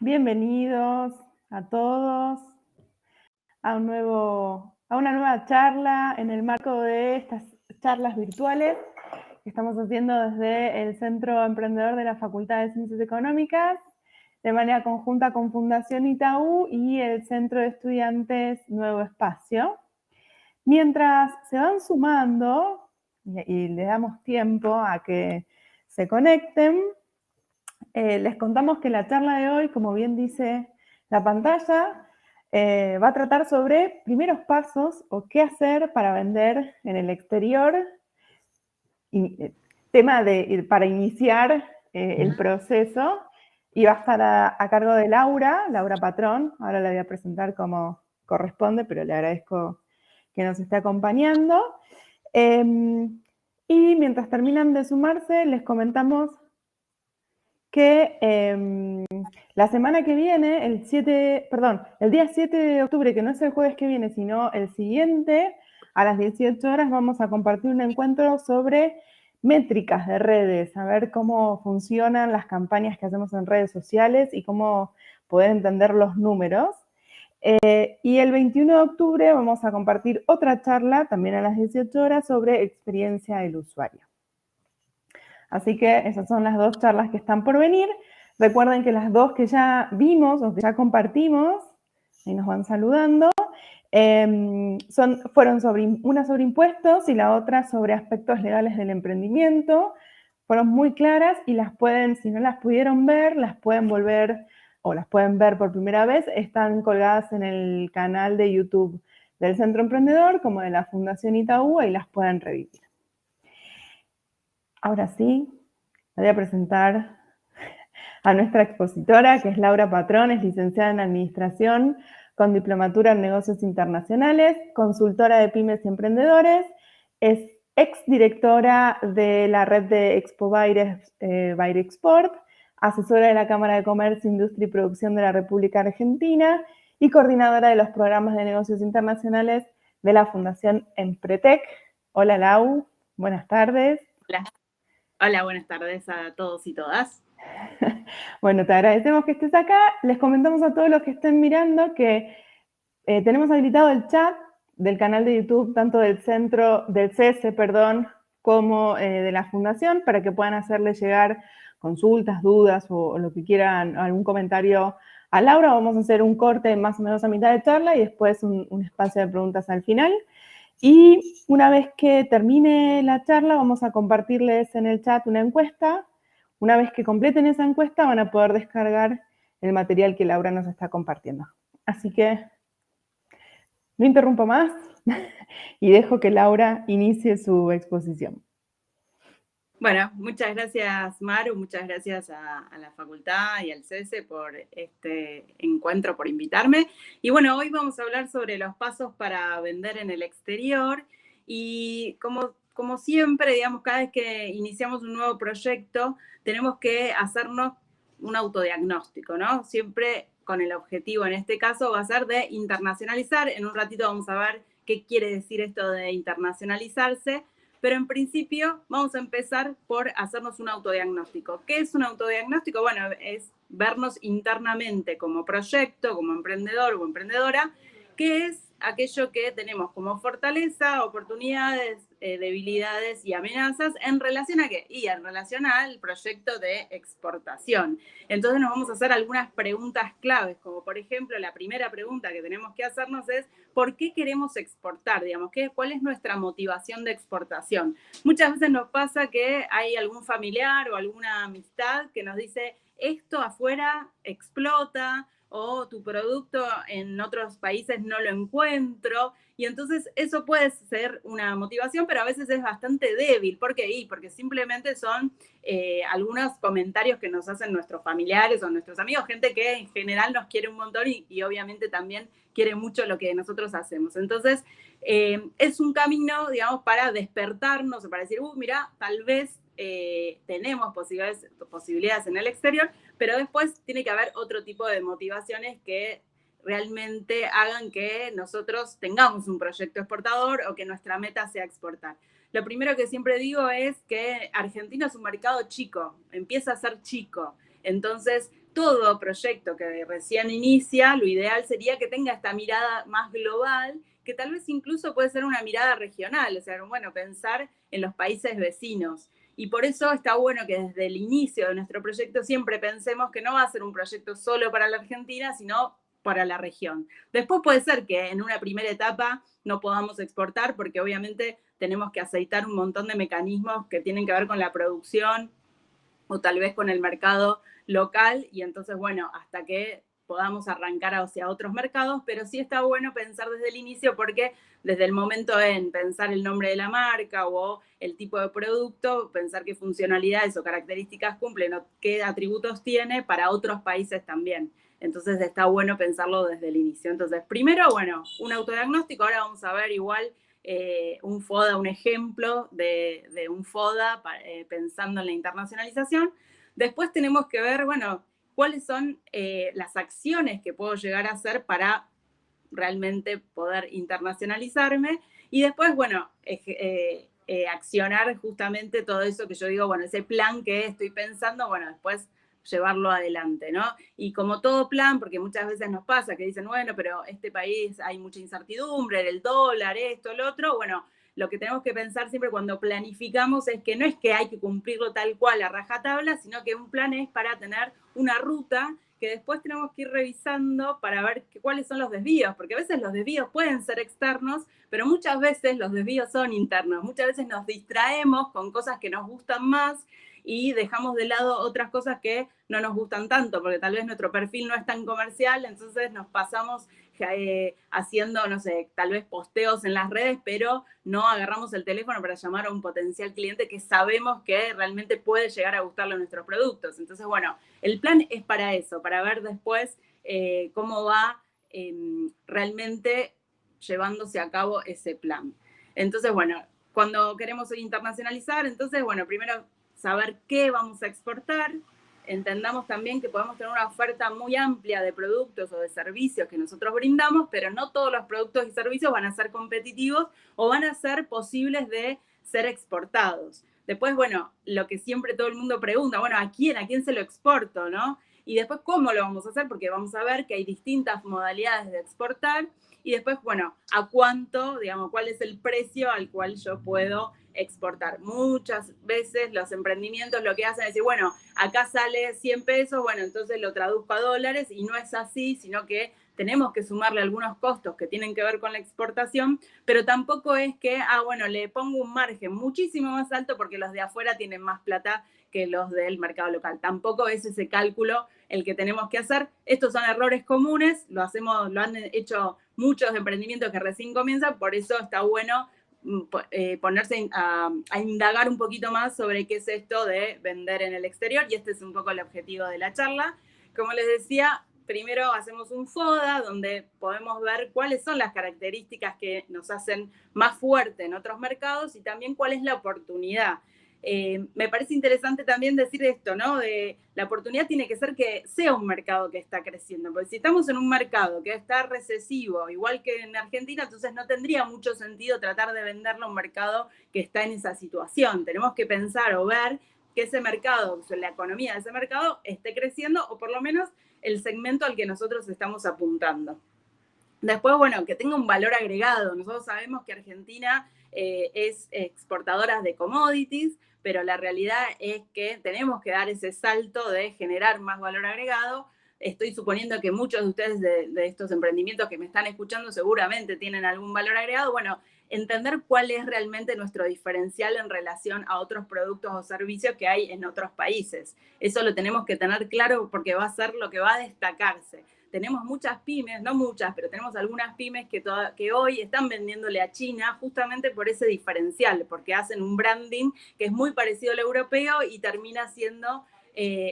Bienvenidos a todos a una nueva charla en el marco de estas charlas virtuales que estamos haciendo desde el Centro Emprendedor de la Facultad de Ciencias Económicas, de manera conjunta con Fundación Itaú y el Centro de Estudiantes Nuevo Espacio. Mientras se van sumando y le damos tiempo a que se conecten, les contamos que la charla de hoy, como bien dice la pantalla, va a tratar sobre primeros pasos o qué hacer para vender en el exterior, para iniciar el proceso, y va a estar a cargo de Laura Patrón. Ahora la voy a presentar como corresponde, pero le agradezco que nos esté acompañando. Y mientras terminan de sumarse, les comentamos que la semana que viene, el día 7 de octubre, que no es el jueves que viene, sino el siguiente, a las 18 horas vamos a compartir un encuentro sobre métricas de redes, a ver cómo funcionan las campañas que hacemos en redes sociales y cómo poder entender los números. Y el 21 de octubre vamos a compartir otra charla, también a las 18 horas, sobre experiencia del usuario. Así que esas son las dos charlas que están por venir. Recuerden que las dos que ya vimos o que ya compartimos, ahí nos van saludando, fueron una sobre impuestos y la otra sobre aspectos legales del emprendimiento. Fueron muy claras y las pueden, si no las pudieron ver, las pueden volver o las pueden ver por primera vez. Están colgadas en el canal de YouTube del Centro Emprendedor como de la Fundación Itaú y las pueden revivir. Ahora sí, voy a presentar a nuestra expositora, que es Laura Patrón, es licenciada en Administración con diplomatura en Negocios Internacionales, consultora de pymes y emprendedores, es exdirectora de la red de Expo Bayer Export, asesora de la Cámara de Comercio, Industria y Producción de la República Argentina y coordinadora de los programas de negocios internacionales de la Fundación Empretec. Hola Lau, buenas tardes. Hola. Hola, buenas tardes a todos y todas. Bueno, te agradecemos que estés acá. Les comentamos a todos los que estén mirando que tenemos habilitado el chat del canal de YouTube, tanto del CS, como de la Fundación, para que puedan hacerle llegar consultas, dudas o lo que quieran, algún comentario a Laura. Vamos a hacer un corte más o menos a mitad de charla y después un espacio de preguntas al final. Y una vez que termine la charla, vamos a compartirles en el chat una encuesta. Una vez que completen esa encuesta, van a poder descargar el material que Laura nos está compartiendo. Así que no interrumpo más y dejo que Laura inicie su exposición. Bueno, muchas gracias Maru, muchas gracias a la facultad y al CESE por este encuentro, por invitarme. Y bueno, hoy vamos a hablar sobre los pasos para vender en el exterior y como siempre, digamos, cada vez que iniciamos un nuevo proyecto, tenemos que hacernos un autodiagnóstico, ¿no? Siempre con el objetivo, en este caso, va a ser de internacionalizar. En un ratito vamos a ver qué quiere decir esto de internacionalizarse. Pero en principio vamos a empezar por hacernos un autodiagnóstico. ¿Qué es un autodiagnóstico? Bueno, es vernos internamente como proyecto, como emprendedor o emprendedora, qué es aquello que tenemos como fortaleza, oportunidades, debilidades y amenazas en relación a qué? Y en relación al proyecto de exportación. Entonces nos vamos a hacer algunas preguntas claves, como por ejemplo la primera pregunta que tenemos que hacernos es ¿por qué queremos exportar? Digamos, ¿cuál es nuestra motivación de exportación? Muchas veces nos pasa que hay algún familiar o alguna amistad que nos dice esto afuera explota, o tu producto en otros países no lo encuentro, y entonces eso puede ser una motivación, pero a veces es bastante débil. ¿Por qué? Porque simplemente son algunos comentarios que nos hacen nuestros familiares o nuestros amigos, gente que en general nos quiere un montón y obviamente también quiere mucho lo que nosotros hacemos. Entonces, es un camino, digamos, para despertarnos, para decir, mira, tal vez tenemos posibilidades en el exterior, pero después tiene que haber otro tipo de motivaciones que realmente hagan que nosotros tengamos un proyecto exportador o que nuestra meta sea exportar. Lo primero que siempre digo es que Argentina es un mercado chico, empieza a ser chico. Entonces, todo proyecto que recién inicia, lo ideal sería que tenga esta mirada más global, que tal vez incluso puede ser una mirada regional, o sea, bueno, pensar en los países vecinos. Y por eso está bueno que desde el inicio de nuestro proyecto siempre pensemos que no va a ser un proyecto solo para la Argentina, sino para la región. Después puede ser que en una primera etapa no podamos exportar porque obviamente tenemos que aceitar un montón de mecanismos que tienen que ver con la producción o tal vez con el mercado local y entonces, bueno, hasta que podamos arrancar hacia otros mercados, pero sí está bueno pensar desde el inicio porque desde el momento en pensar el nombre de la marca o el tipo de producto, pensar qué funcionalidades o características cumplen o qué atributos tiene para otros países también. Entonces está bueno pensarlo desde el inicio. Entonces, primero, bueno, un autodiagnóstico, ahora vamos a ver igual un FODA, un ejemplo de un FODA pensando en la internacionalización. Después tenemos que ver, bueno, cuáles son las acciones que puedo llegar a hacer para realmente poder internacionalizarme. Y después, bueno, accionar justamente todo eso que yo digo, bueno, ese plan que estoy pensando, bueno, después llevarlo adelante, ¿no? Y como todo plan, porque muchas veces nos pasa que dicen, bueno, pero este país hay mucha incertidumbre, el dólar, esto, el otro, bueno, lo que tenemos que pensar siempre cuando planificamos es que no es que hay que cumplirlo tal cual a rajatabla, sino que un plan es para tener una ruta que después tenemos que ir revisando para ver cuáles son los desvíos, porque a veces los desvíos pueden ser externos, pero muchas veces los desvíos son internos. Muchas veces nos distraemos con cosas que nos gustan más y dejamos de lado otras cosas que no nos gustan tanto, porque tal vez nuestro perfil no es tan comercial, entonces nos pasamos haciendo, no sé, tal vez posteos en las redes, pero no agarramos el teléfono para llamar a un potencial cliente que sabemos que realmente puede llegar a gustarle nuestros productos. Entonces, bueno, el plan es para eso, para ver después cómo va realmente llevándose a cabo ese plan. Entonces, bueno, cuando queremos internacionalizar, entonces, bueno, primero saber qué vamos a exportar, entendamos también que podemos tener una oferta muy amplia de productos o de servicios que nosotros brindamos, pero no todos los productos y servicios van a ser competitivos o van a ser posibles de ser exportados. Después, bueno, lo que siempre todo el mundo pregunta, bueno, ¿a quién se lo exporto, no? Y después, ¿cómo lo vamos a hacer? Porque vamos a ver que hay distintas modalidades de exportar y después, bueno, ¿a cuánto, digamos, cuál es el precio al cual yo puedo exportar? Muchas veces los emprendimientos lo que hacen es decir, bueno, acá sale 100 pesos, bueno, entonces lo traduzco a dólares y no es así, sino que tenemos que sumarle algunos costos que tienen que ver con la exportación, pero tampoco es que, bueno, le pongo un margen muchísimo más alto porque los de afuera tienen más plata que los del mercado local. Tampoco es ese cálculo el que tenemos que hacer. Estos son errores comunes, lo han hecho muchos emprendimientos que recién comienzan, por eso está bueno ponerse a indagar un poquito más sobre qué es esto de vender en el exterior y este es un poco el objetivo de la charla. Como les decía, primero hacemos un FODA donde podemos ver cuáles son las características que nos hacen más fuerte en otros mercados y también cuál es la oportunidad. Me parece interesante también decir esto, ¿no? La oportunidad tiene que ser que sea un mercado que está creciendo, porque si estamos en un mercado que está recesivo, igual que en Argentina, entonces no tendría mucho sentido tratar de venderlo a un mercado que está en esa situación. Tenemos que pensar o ver que ese mercado, la economía de ese mercado esté creciendo o por lo menos el segmento al que nosotros estamos apuntando. Después, bueno, que tenga un valor agregado. Nosotros sabemos que Argentina es exportadora de commodities, pero la realidad es que tenemos que dar ese salto de generar más valor agregado. Estoy suponiendo que muchos de ustedes de estos emprendimientos que me están escuchando seguramente tienen algún valor agregado. Bueno, entender cuál es realmente nuestro diferencial en relación a otros productos o servicios que hay en otros países. Eso lo tenemos que tener claro porque va a ser lo que va a destacarse. Tenemos muchas pymes, no muchas, pero tenemos algunas pymes que hoy están vendiéndole a China justamente por ese diferencial, porque hacen un branding que es muy parecido al europeo y termina siendo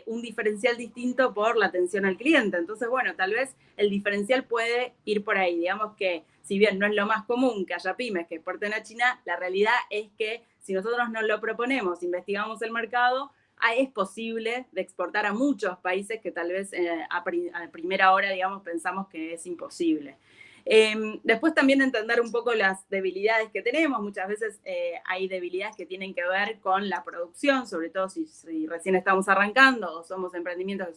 un diferencial distinto por la atención al cliente. Entonces, bueno, tal vez el diferencial puede ir por ahí. Digamos que si bien no es lo más común que haya pymes que exporten a China, la realidad es que si nosotros nos lo proponemos, investigamos el mercado, es posible de exportar a muchos países que tal vez a primera hora, digamos, pensamos que es imposible. Después también entender un poco las debilidades que tenemos. Muchas veces hay debilidades que tienen que ver con la producción, sobre todo si recién estamos arrancando o somos emprendimientos que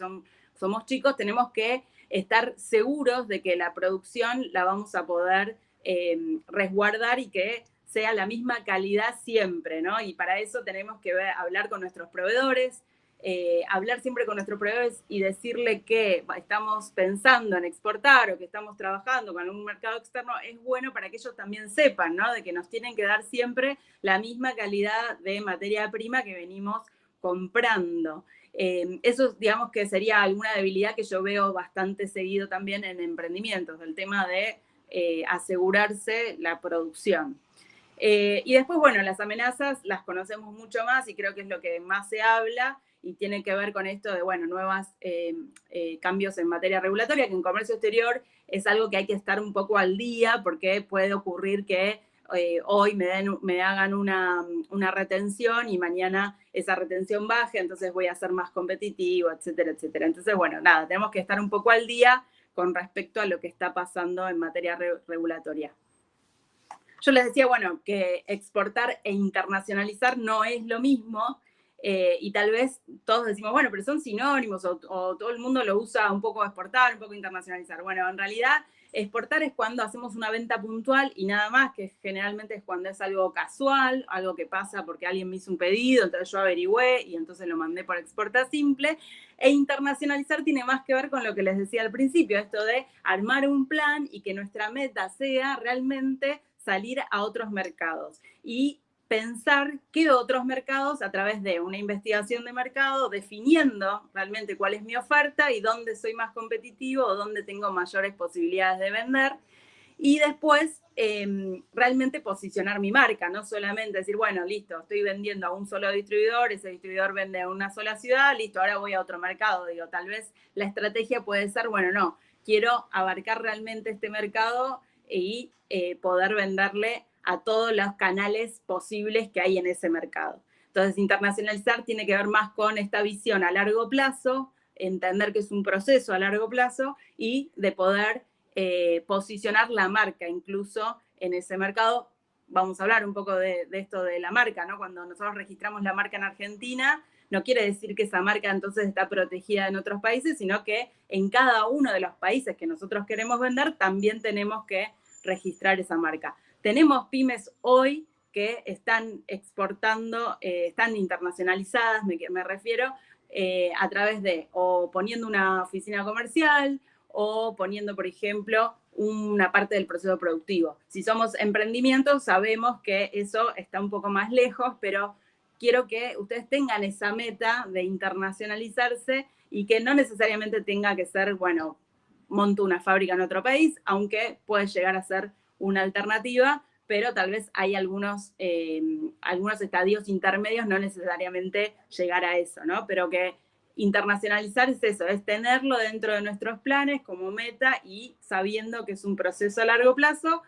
somos chicos, tenemos que estar seguros de que la producción la vamos a poder resguardar y que sea la misma calidad siempre, ¿no? Y para eso tenemos que hablar con nuestros proveedores, hablar siempre con nuestros proveedores y decirle que estamos pensando en exportar o que estamos trabajando con un mercado externo, es bueno para que ellos también sepan, ¿no? De que nos tienen que dar siempre la misma calidad de materia prima que venimos comprando. Eso, digamos que sería alguna debilidad que yo veo bastante seguido también en emprendimientos, el tema de asegurarse la producción. Y después, bueno, las amenazas las conocemos mucho más y creo que es lo que más se habla y tiene que ver con esto de, bueno, nuevos cambios en materia regulatoria, que en comercio exterior es algo que hay que estar un poco al día porque puede ocurrir que hoy me hagan una retención y mañana esa retención baje, entonces voy a ser más competitivo, etcétera, etcétera. Entonces, bueno, nada, tenemos que estar un poco al día con respecto a lo que está pasando en materia regulatoria. Yo les decía, bueno, que exportar e internacionalizar no es lo mismo y tal vez todos decimos, bueno, pero son sinónimos o todo el mundo lo usa un poco exportar, un poco internacionalizar. Bueno, en realidad exportar es cuando hacemos una venta puntual y nada más, que generalmente es cuando es algo casual, algo que pasa porque alguien me hizo un pedido, entonces yo averigüé y entonces lo mandé por exporta simple. E internacionalizar tiene más que ver con lo que les decía al principio, esto de armar un plan y que nuestra meta sea realmente salir a otros mercados y pensar qué otros mercados a través de una investigación de mercado, definiendo realmente cuál es mi oferta y dónde soy más competitivo o dónde tengo mayores posibilidades de vender. Y después realmente posicionar mi marca, no solamente decir, bueno, listo, estoy vendiendo a un solo distribuidor, ese distribuidor vende a una sola ciudad, listo, ahora voy a otro mercado. Digo, tal vez la estrategia puede ser, bueno, no, quiero abarcar realmente este mercado y poder venderle a todos los canales posibles que hay en ese mercado. Entonces, internacionalizar tiene que ver más con esta visión a largo plazo, entender que es un proceso a largo plazo y de poder posicionar la marca incluso en ese mercado. Vamos a hablar un poco de esto de la marca, ¿no? Cuando nosotros registramos la marca en Argentina, no quiere decir que esa marca entonces está protegida en otros países, sino que en cada uno de los países que nosotros queremos vender también tenemos que registrar esa marca. Tenemos pymes hoy que están exportando, están internacionalizadas, me refiero, a través de o poniendo una oficina comercial o poniendo, por ejemplo, una parte del proceso productivo. Si somos emprendimientos, sabemos que eso está un poco más lejos, pero quiero que ustedes tengan esa meta de internacionalizarse y que no necesariamente tenga que ser, bueno, monto una fábrica en otro país, aunque puede llegar a ser una alternativa, pero tal vez hay algunos estadios intermedios, no necesariamente llegar a eso, ¿no? Pero que internacionalizar es eso, es tenerlo dentro de nuestros planes como meta y sabiendo que es un proceso a largo plazo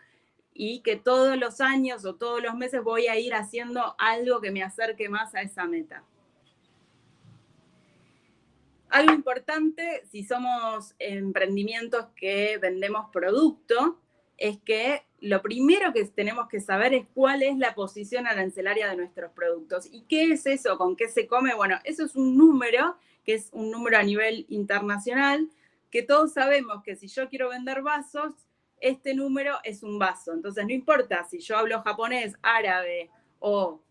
y que todos los años o todos los meses voy a ir haciendo algo que me acerque más a esa meta. Algo importante, si somos emprendimientos que vendemos producto, es que lo primero que tenemos que saber es cuál es la posición arancelaria de nuestros productos. ¿Y qué es eso? ¿Con qué se come? Bueno, eso es un número, que es un número a nivel internacional, que todos sabemos que si yo quiero vender vasos, este número es un vaso. Entonces, no importa si yo hablo japonés, árabe o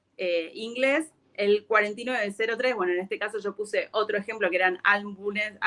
inglés, el 4903, bueno, en este caso yo puse otro ejemplo que eran álbumes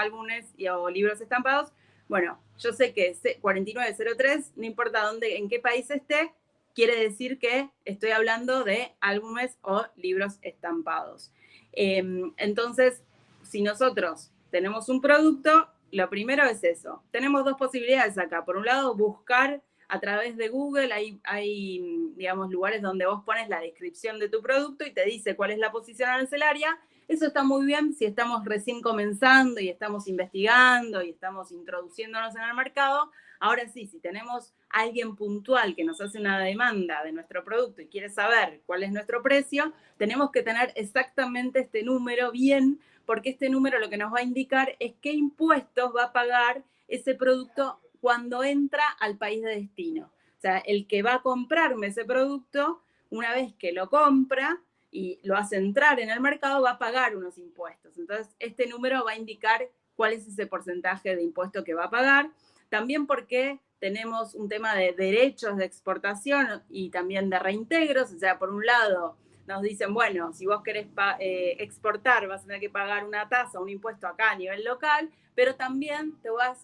o libros estampados. Bueno, yo sé que 4903, no importa dónde, en qué país esté, quiere decir que estoy hablando de álbumes o libros estampados. Entonces, si nosotros tenemos un producto, lo primero es eso. Tenemos dos posibilidades acá. Por un lado, buscar a través de Google, hay, digamos, lugares donde vos pones la descripción de tu producto y te dice cuál es la posición arancelaria. Eso está muy bien si estamos recién comenzando y estamos investigando y estamos introduciéndonos en el mercado. Ahora sí, si tenemos a alguien puntual que nos hace una demanda de nuestro producto y quiere saber cuál es nuestro precio, tenemos que tener exactamente este número bien, porque este número lo que nos va a indicar es qué impuestos va a pagar ese producto cuando entra al país de destino. O sea, el que va a comprarme ese producto, una vez que lo compra y lo hace entrar en el mercado, va a pagar unos impuestos. Entonces, este número va a indicar cuál es ese porcentaje de impuesto que va a pagar. También porque tenemos un tema de derechos de exportación y también de reintegros. O sea, por un lado, nos dicen, bueno, si vos querés exportar, vas a tener que pagar una tasa, un impuesto acá a nivel local, pero también te vas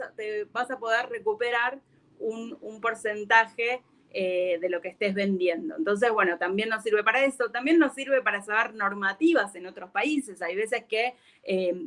a poder recuperar un porcentaje de lo que estés vendiendo. Entonces, bueno, también nos sirve para eso. También nos sirve para saber normativas en otros países. Hay veces que,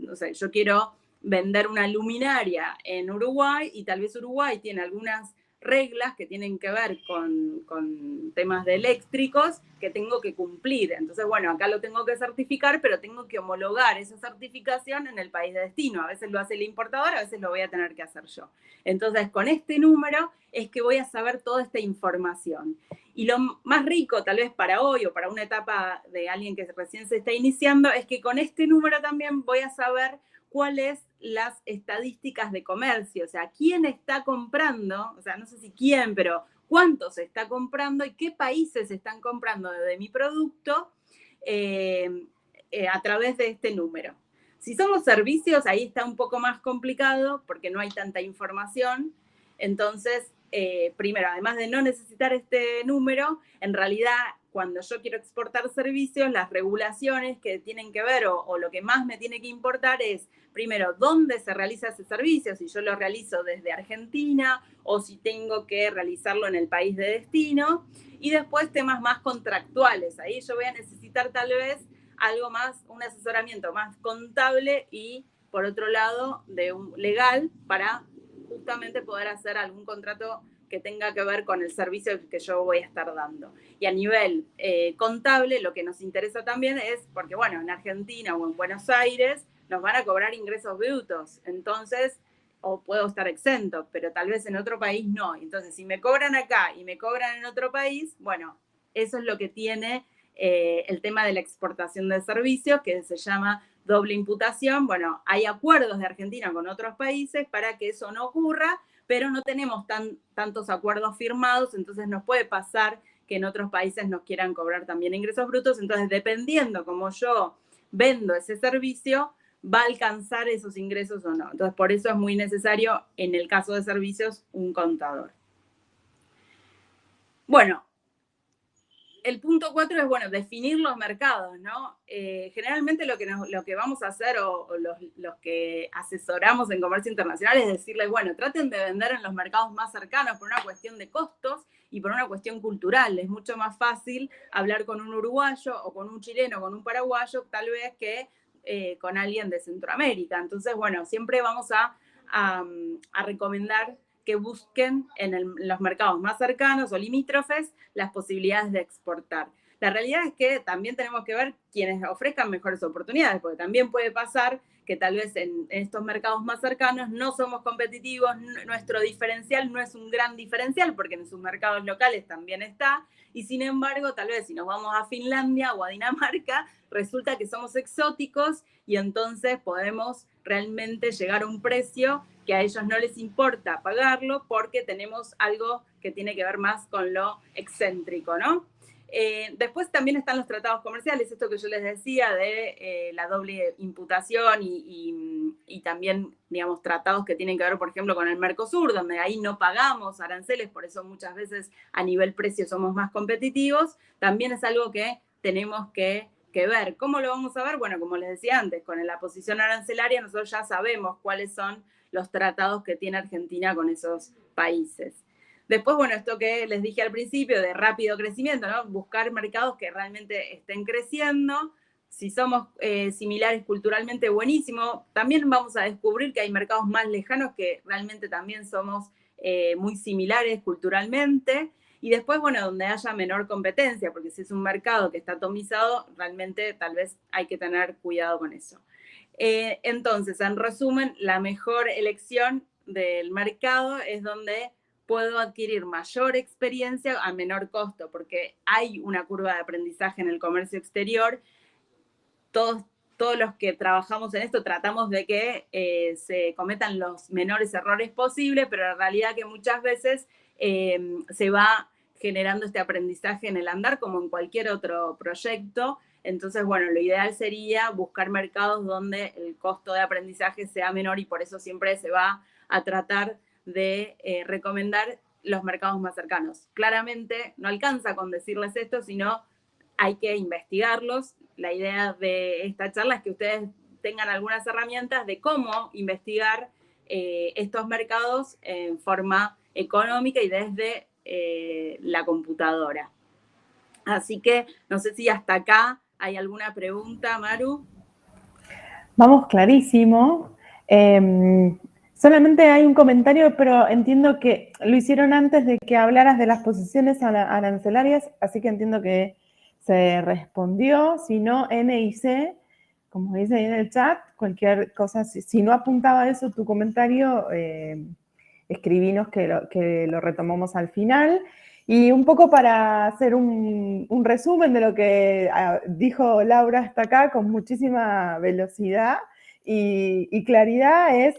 no sé, yo quiero vender una luminaria en Uruguay y tal vez Uruguay tiene algunas reglas que tienen que ver con temas de eléctricos que tengo que cumplir. Entonces, bueno, acá lo tengo que certificar, pero tengo que homologar esa certificación en el país de destino. A veces lo hace el importador, a veces lo voy a tener que hacer yo. Entonces, con este número es que voy a saber toda esta información. Y lo más rico, tal vez para hoy o para una etapa de alguien que recién se está iniciando, es que con este número también voy a saber cuáles las estadísticas de comercio, o sea, quién está comprando, o sea, no sé si quién, pero cuánto se está comprando y qué países están comprando de mi producto a través de este número. Si somos servicios, ahí está un poco más complicado porque no hay tanta información. Entonces, primero, además de no necesitar este número, en realidad cuando yo quiero exportar servicios, las regulaciones que tienen que ver o lo que más me tiene que importar es, primero, dónde se realiza ese servicio, si yo lo realizo desde Argentina o si tengo que realizarlo en el país de destino, y después temas más contractuales. Ahí yo voy a necesitar tal vez algo más, un asesoramiento más contable y, por otro lado, de un legal para justamente poder hacer algún contrato que tenga que ver con el servicio que yo voy a estar dando. Y a nivel contable, lo que nos interesa también es, porque bueno, en Argentina o en Buenos Aires nos van a cobrar ingresos brutos, entonces, o puedo estar exento, pero tal vez en otro país no. Entonces, si me cobran acá y me cobran en otro país, bueno, eso es lo que tiene el tema de la exportación de servicios, que se llama doble imputación. Bueno, hay acuerdos de Argentina con otros países para que eso no ocurra, pero no tenemos tantos acuerdos firmados, entonces nos puede pasar que en otros países nos quieran cobrar también ingresos brutos. Entonces, dependiendo cómo yo vendo ese servicio, va a alcanzar esos ingresos o no. Entonces, por eso es muy necesario, en el caso de servicios, un contador. Bueno, el punto 4 es, bueno, definir los mercados, ¿no? Generalmente lo que vamos a hacer o los que asesoramos en comercio internacional es decirles, bueno, traten de vender en los mercados más cercanos por una cuestión de costos y por una cuestión cultural. Es mucho más fácil hablar con un uruguayo o con un chileno o con un paraguayo, tal vez que con alguien de Centroamérica. Entonces, bueno, siempre vamos a recomendar que busquen en los mercados más cercanos o limítrofes las posibilidades de exportar. La realidad es que también tenemos que ver quienes ofrezcan mejores oportunidades, porque también puede pasar que tal vez en estos mercados más cercanos no somos competitivos, nuestro diferencial no es un gran diferencial, porque en sus mercados locales también está, y sin embargo, tal vez si nos vamos a Finlandia o a Dinamarca, resulta que somos exóticos y entonces podemos realmente llegar a un precio que a ellos no les importa pagarlo porque tenemos algo que tiene que ver más con lo excéntrico, ¿no? Después también están los tratados comerciales, esto que yo les decía de la doble imputación y también, digamos, tratados que tienen que ver, por ejemplo, con el Mercosur, donde ahí no pagamos aranceles, por eso muchas veces a nivel precio somos más competitivos. También es algo que tenemos que ver. ¿Cómo lo vamos a ver? Bueno, como les decía antes, con la posición arancelaria nosotros ya sabemos cuáles son los tratados que tiene Argentina con esos países. Después, bueno, esto que les dije al principio de rápido crecimiento, ¿no? Buscar mercados que realmente estén creciendo. Si somos similares culturalmente, buenísimo. También vamos a descubrir que hay mercados más lejanos que realmente también somos muy similares culturalmente. Y después, bueno, donde haya menor competencia, porque si es un mercado que está atomizado, realmente tal vez hay que tener cuidado con eso. Entonces, en resumen, la mejor elección del mercado es donde puedo adquirir mayor experiencia a menor costo, porque hay una curva de aprendizaje en el comercio exterior. Todos todos los que trabajamos en esto tratamos de que se cometan los menores errores posibles, pero la realidad que muchas veces se va generando este aprendizaje en el andar como en cualquier otro proyecto. Entonces, bueno, lo ideal sería buscar mercados donde el costo de aprendizaje sea menor y por eso siempre se va a tratar de recomendar los mercados más cercanos. Claramente no alcanza con decirles esto, sino hay que investigarlos. La idea de esta charla es que ustedes tengan algunas herramientas de cómo investigar estos mercados en forma económica y desde la computadora. Así que no sé si hasta acá hay alguna pregunta, Maru. Vamos clarísimo. Solamente hay un comentario, pero entiendo que lo hicieron antes de que hablaras de las posiciones arancelarias, así que entiendo que se respondió. Si no, N y C, como dice ahí en el chat, cualquier cosa, si no apuntaba eso tu comentario, escribinos que lo retomamos al final. Y un poco para hacer un resumen de lo que dijo Laura hasta acá con muchísima velocidad y claridad, es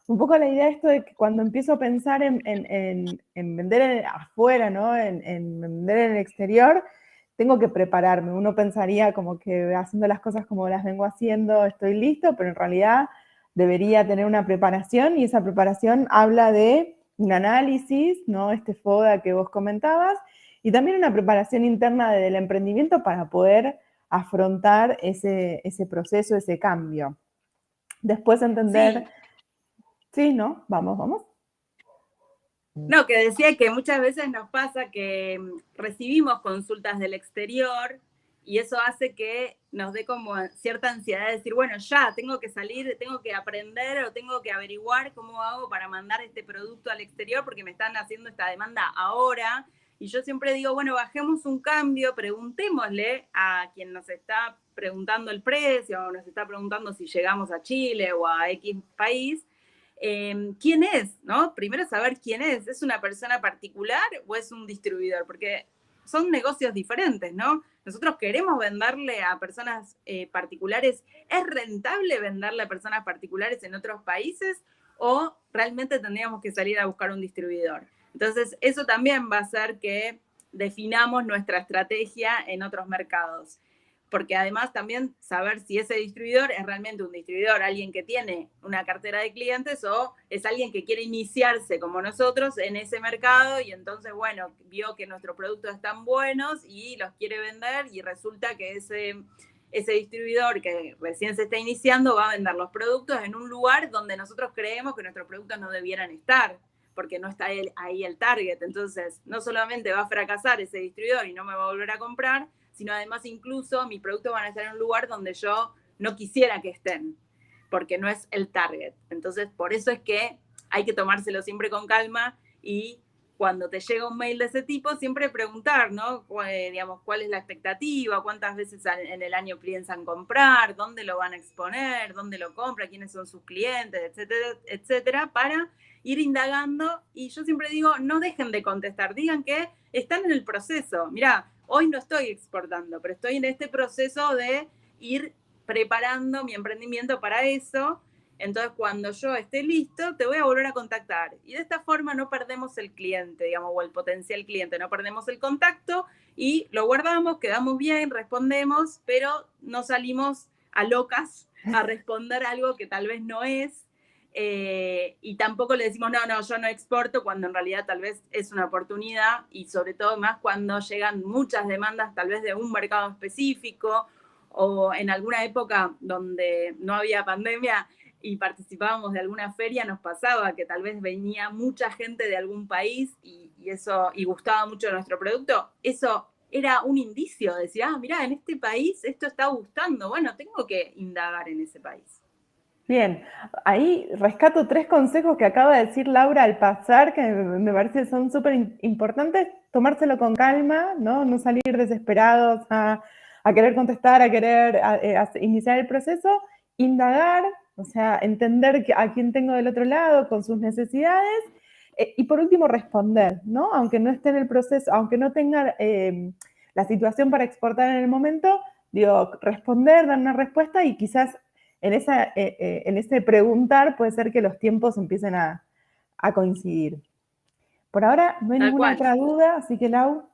un poco la idea de esto de que cuando empiezo a pensar en vender afuera, ¿no? En vender en el exterior, tengo que prepararme. Uno pensaría como que haciendo las cosas como las vengo haciendo estoy listo, pero en realidad debería tener una preparación y esa preparación habla de un análisis, ¿no? Este FODA que vos comentabas, y también una preparación interna del emprendimiento para poder afrontar ese proceso, ese cambio. Después entender... Sí, ¿no? Vamos. No, que decía que muchas veces nos pasa que recibimos consultas del exterior y eso hace que nos dé como cierta ansiedad de decir, bueno, ya, tengo que salir, tengo que aprender o tengo que averiguar cómo hago para mandar este producto al exterior porque me están haciendo esta demanda ahora. Y yo siempre digo, bueno, bajemos un cambio, preguntémosle a quien nos está preguntando el precio o nos está preguntando si llegamos a Chile o a X país. ¿Quién es? ¿No? Primero saber quién es una persona particular o es un distribuidor? Porque son negocios diferentes, ¿no? Nosotros queremos venderle a personas particulares. ¿Es rentable venderle a personas particulares en otros países o realmente tendríamos que salir a buscar un distribuidor? Entonces, eso también va a hacer que definamos nuestra estrategia en otros mercados. Porque además también saber si ese distribuidor es realmente un distribuidor, alguien que tiene una cartera de clientes o es alguien que quiere iniciarse como nosotros en ese mercado y entonces, bueno, vio que nuestros productos están buenos y los quiere vender y resulta que ese distribuidor que recién se está iniciando va a vender los productos en un lugar donde nosotros creemos que nuestros productos no debieran estar, porque no está ahí el target. Entonces, no solamente va a fracasar ese distribuidor y no me va a volver a comprar, sino además incluso mis productos van a estar en un lugar donde yo no quisiera que estén, porque no es el target. Entonces, por eso es que hay que tomárselo siempre con calma y cuando te llega un mail de ese tipo, siempre preguntar, ¿no? Digamos, ¿cuál es la expectativa? ¿Cuántas veces en el año piensan comprar? ¿Dónde lo van a exponer? ¿Dónde lo compra? ¿Quiénes son sus clientes? Etcétera, etcétera, para ir indagando. Y yo siempre digo, no dejen de contestar, digan que están en el proceso. Mirá, hoy no estoy exportando, pero estoy en este proceso de ir preparando mi emprendimiento para eso. Entonces, cuando yo esté listo, te voy a volver a contactar. Y de esta forma no perdemos el cliente, digamos, o el potencial cliente, no perdemos el contacto y lo guardamos, quedamos bien, respondemos, pero no salimos a locas a responder algo que tal vez no es. Y tampoco le decimos, no, yo no exporto, cuando en realidad tal vez es una oportunidad y sobre todo más cuando llegan muchas demandas tal vez de un mercado específico o en alguna época donde no había pandemia y participábamos de alguna feria, nos pasaba que tal vez venía mucha gente de algún país y gustaba mucho nuestro producto. Eso era un indicio de decir, mirá, en este país esto está gustando, bueno, tengo que indagar en ese país. Bien, ahí rescato 3 consejos que acaba de decir Laura al pasar, que me parece que son súper importantes. Tomárselo con calma, no salir desesperados a querer contestar, a querer iniciar el proceso, indagar, o sea, entender a quién tengo del otro lado con sus necesidades y por último responder, ¿no? Aunque no esté en el proceso, aunque no tenga la situación para exportar en el momento, Digo, responder, dar una respuesta y quizás en ese preguntar puede ser que los tiempos empiecen a coincidir. Por ahora no hay ninguna otra duda, así que Lau,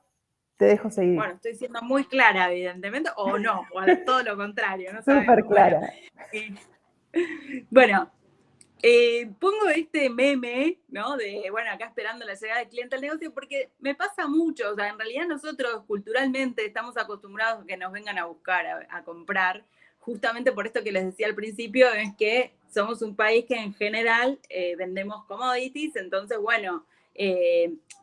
te dejo seguir. Bueno, estoy siendo muy clara, evidentemente, o no, o todo lo contrario, no sabemos. Súper clara. Bueno, pongo este meme, ¿no? De, bueno, acá esperando la llegada del cliente al negocio, porque me pasa mucho, o sea, en realidad nosotros culturalmente estamos acostumbrados a que nos vengan a buscar, a comprar, justamente por esto que les decía al principio, es que somos un país que en general vendemos commodities, entonces, bueno,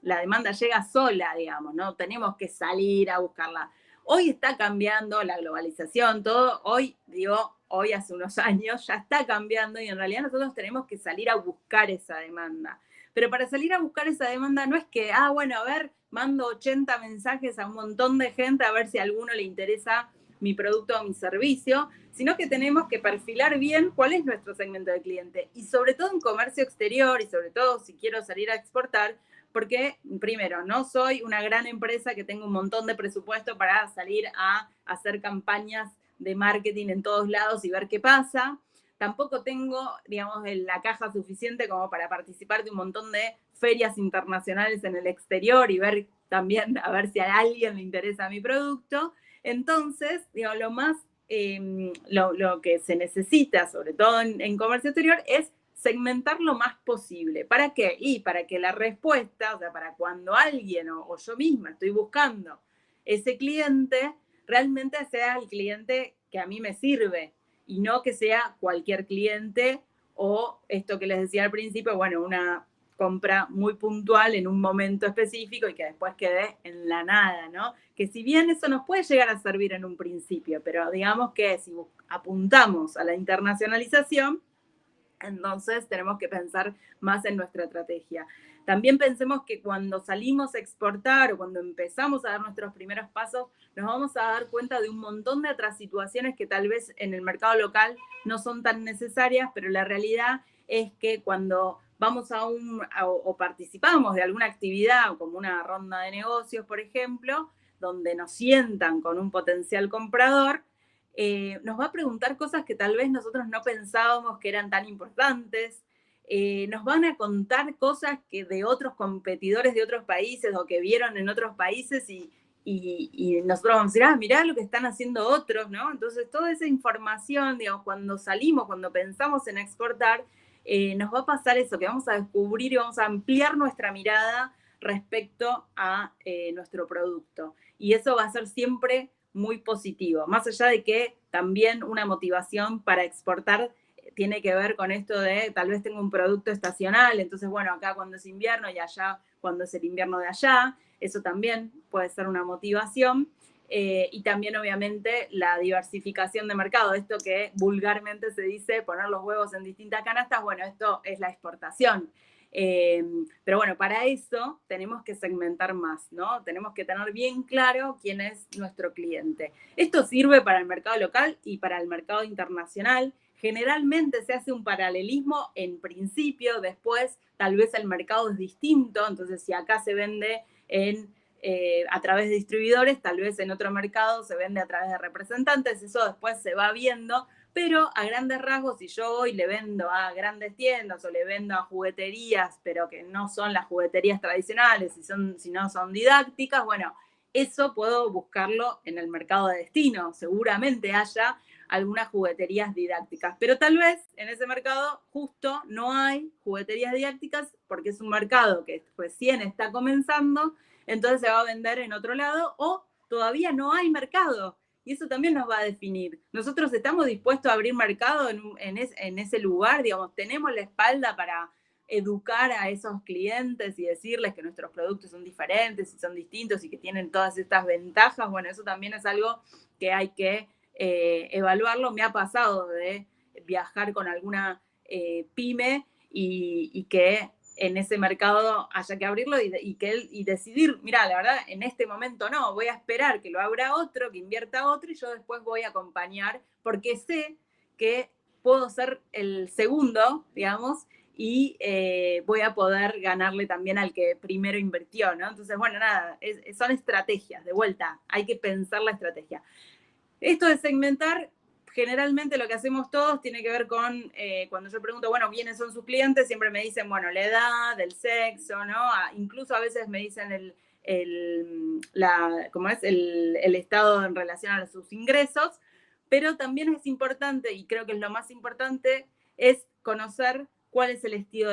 la demanda llega sola, digamos, no tenemos que salir a buscarla. Hoy está cambiando la globalización, todo, hoy, digo, hoy hace unos años ya está cambiando y en realidad nosotros tenemos que salir a buscar esa demanda. Pero para salir a buscar esa demanda no es que, bueno, a ver, mando 80 mensajes a un montón de gente a ver si a alguno le interesa mi producto o mi servicio, sino que tenemos que perfilar bien cuál es nuestro segmento de cliente. Y sobre todo en comercio exterior y sobre todo si quiero salir a exportar, porque primero, no soy una gran empresa que tenga un montón de presupuesto para salir a hacer campañas de marketing en todos lados y ver qué pasa. Tampoco tengo, digamos, la caja suficiente como para participar de un montón de ferias internacionales en el exterior y ver también, a ver si a alguien le interesa mi producto. Entonces, digo, lo que se necesita, sobre todo en comercio exterior, es segmentar lo más posible. ¿Para qué? Y para que la respuesta, o sea, para cuando alguien o yo misma estoy buscando ese cliente, realmente sea el cliente que a mí me sirve y no que sea cualquier cliente o esto que les decía al principio, bueno, una compra muy puntual en un momento específico y que después quede en la nada, ¿no? Que si bien eso nos puede llegar a servir en un principio, pero digamos que si apuntamos a la internacionalización, entonces tenemos que pensar más en nuestra estrategia. También pensemos que cuando salimos a exportar o cuando empezamos a dar nuestros primeros pasos, nos vamos a dar cuenta de un montón de otras situaciones que tal vez en el mercado local no son tan necesarias, pero la realidad es que cuando vamos o participamos de alguna actividad, como una ronda de negocios, por ejemplo, donde nos sientan con un potencial comprador, nos va a preguntar cosas que tal vez nosotros no pensábamos que eran tan importantes. Nos van a contar cosas que de otros competidores de otros países o que vieron en otros países y nosotros vamos a decir, mirá lo que están haciendo otros, ¿no? Entonces, toda esa información, digamos, cuando salimos, cuando pensamos en exportar, nos va a pasar eso, que vamos a descubrir y vamos a ampliar nuestra mirada respecto a nuestro producto. Y eso va a ser siempre muy positivo, más allá de que también una motivación para exportar tiene que ver con esto de tal vez tengo un producto estacional, entonces bueno, acá cuando es invierno y allá cuando es el invierno de allá, eso también puede ser una motivación. Y también obviamente la diversificación de mercado, esto que vulgarmente se dice poner los huevos en distintas canastas, bueno, esto es la exportación. Pero bueno, para eso tenemos que segmentar más, ¿no? Tenemos que tener bien claro quién es nuestro cliente. Esto sirve para el mercado local y para el mercado internacional. Generalmente se hace un paralelismo en principio, después tal vez el mercado es distinto, entonces si acá se vende a través de distribuidores, tal vez en otro mercado se vende a través de representantes, eso después se va viendo, pero a grandes rasgos, si yo hoy le vendo a grandes tiendas o le vendo a jugueterías, pero que no son las jugueterías tradicionales, si no son didácticas, bueno, eso puedo buscarlo en el mercado de destino. Seguramente haya algunas jugueterías didácticas, pero tal vez en ese mercado justo no hay jugueterías didácticas porque es un mercado que recién está comenzando, entonces se va a vender en otro lado o todavía no hay mercado. Y eso también nos va a definir. Nosotros estamos dispuestos a abrir mercado en ese lugar, digamos, tenemos la espalda para educar a esos clientes y decirles que nuestros productos son diferentes y son distintos y que tienen todas estas ventajas. Bueno, eso también es algo que hay que evaluarlo. Me ha pasado de viajar con alguna pyme y que en ese mercado haya que abrirlo y decidir, mira, la verdad, en este momento no, voy a esperar que lo abra otro, que invierta otro y yo después voy a acompañar porque sé que puedo ser el segundo, digamos, y voy a poder ganarle también al que primero invirtió, ¿no? Entonces, bueno, nada, son estrategias, de vuelta, hay que pensar la estrategia. Esto de segmentar, generalmente lo que hacemos todos tiene que ver con, cuando yo pregunto, bueno, ¿quiénes son sus clientes? Siempre me dicen, bueno, la edad, el sexo, ¿no? Incluso a veces me dicen ¿cómo es? El estado en relación a sus ingresos, pero también es importante, y creo que es lo más importante, es conocer cuál es el estilo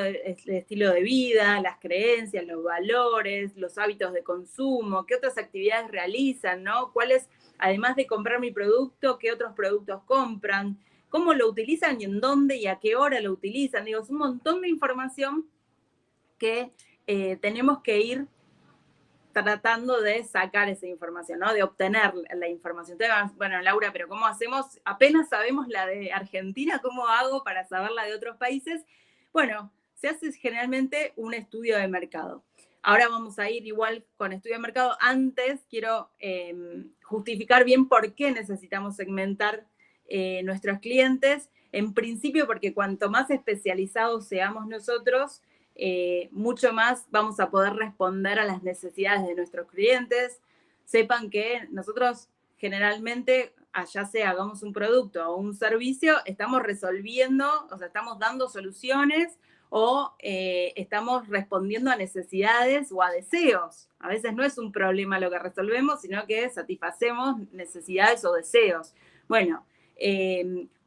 de vida, las creencias, los valores, los hábitos de consumo, qué otras actividades realizan, ¿no? Cuáles, además de comprar mi producto, qué otros productos compran, cómo lo utilizan y en dónde y a qué hora lo utilizan. Digo, es un montón de información que tenemos que ir tratando de sacar esa información, ¿no? De obtener la información. Entonces, bueno, Laura, pero ¿cómo hacemos? Apenas sabemos la de Argentina, ¿cómo hago para saber la de otros países? Bueno, se hace generalmente un estudio de mercado. Ahora vamos a ir igual con estudio de mercado. Antes quiero justificar bien por qué necesitamos segmentar nuestros clientes. En principio, porque cuanto más especializados seamos nosotros, mucho más vamos a poder responder a las necesidades de nuestros clientes. Sepan que nosotros generalmente, ya sea hagamos un producto o un servicio, estamos resolviendo, o sea, estamos dando soluciones o estamos respondiendo a necesidades o a deseos. A veces no es un problema lo que resolvemos, sino que satisfacemos necesidades o deseos. Bueno,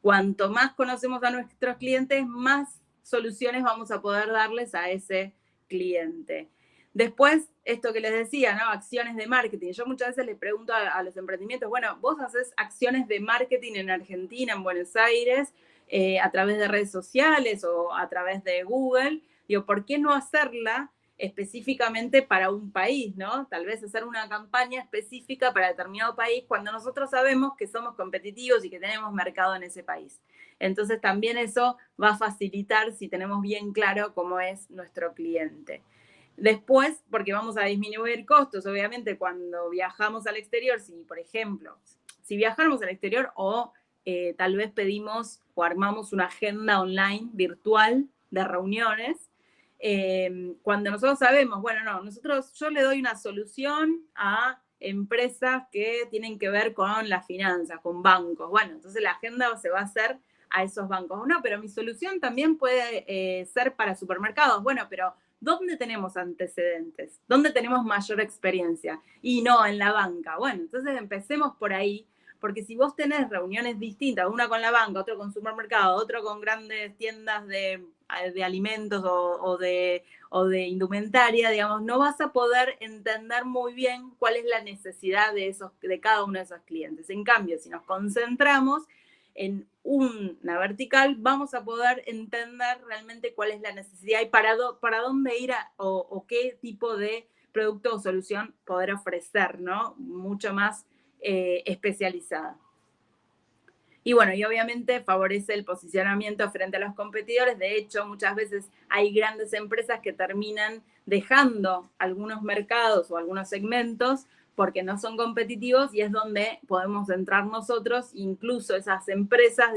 cuanto más conocemos a nuestros clientes, más soluciones vamos a poder darles a ese cliente. Después, esto que les decía, ¿no? Acciones de marketing. Yo muchas veces les pregunto a los emprendimientos, bueno, vos haces acciones de marketing en Argentina, en Buenos Aires, a través de redes sociales o a través de Google. Digo, ¿por qué no hacerla específicamente para un país, ¿no? Tal vez hacer una campaña específica para determinado país cuando nosotros sabemos que somos competitivos y que tenemos mercado en ese país. Entonces también eso va a facilitar si tenemos bien claro cómo es nuestro cliente. Después, porque vamos a disminuir costos, obviamente, cuando viajamos al exterior, si por ejemplo, si viajamos al exterior o tal vez pedimos o armamos una agenda online virtual de reuniones, cuando nosotros sabemos, bueno, no, yo le doy una solución a empresas que tienen que ver con las finanzas, con bancos. Bueno, entonces la agenda se va a hacer a esos bancos. No, pero mi solución también puede ser para supermercados. Bueno, pero ¿dónde tenemos antecedentes? ¿Dónde tenemos mayor experiencia? Y no, en la banca. Bueno, entonces empecemos por ahí, porque si vos tenés reuniones distintas, una con la banca, otro con supermercado, otro con grandes tiendas de alimentos o de indumentaria, digamos, no vas a poder entender muy bien cuál es la necesidad de cada uno de esos clientes. En cambio, si nos concentramos en una vertical, vamos a poder entender realmente cuál es la necesidad y para dónde ir o qué tipo de producto o solución poder ofrecer, ¿no? Mucho más especializada. Y bueno, y obviamente favorece el posicionamiento frente a los competidores. De hecho, muchas veces hay grandes empresas que terminan dejando algunos mercados o algunos segmentos porque no son competitivos y es donde podemos entrar nosotros. Incluso esas empresas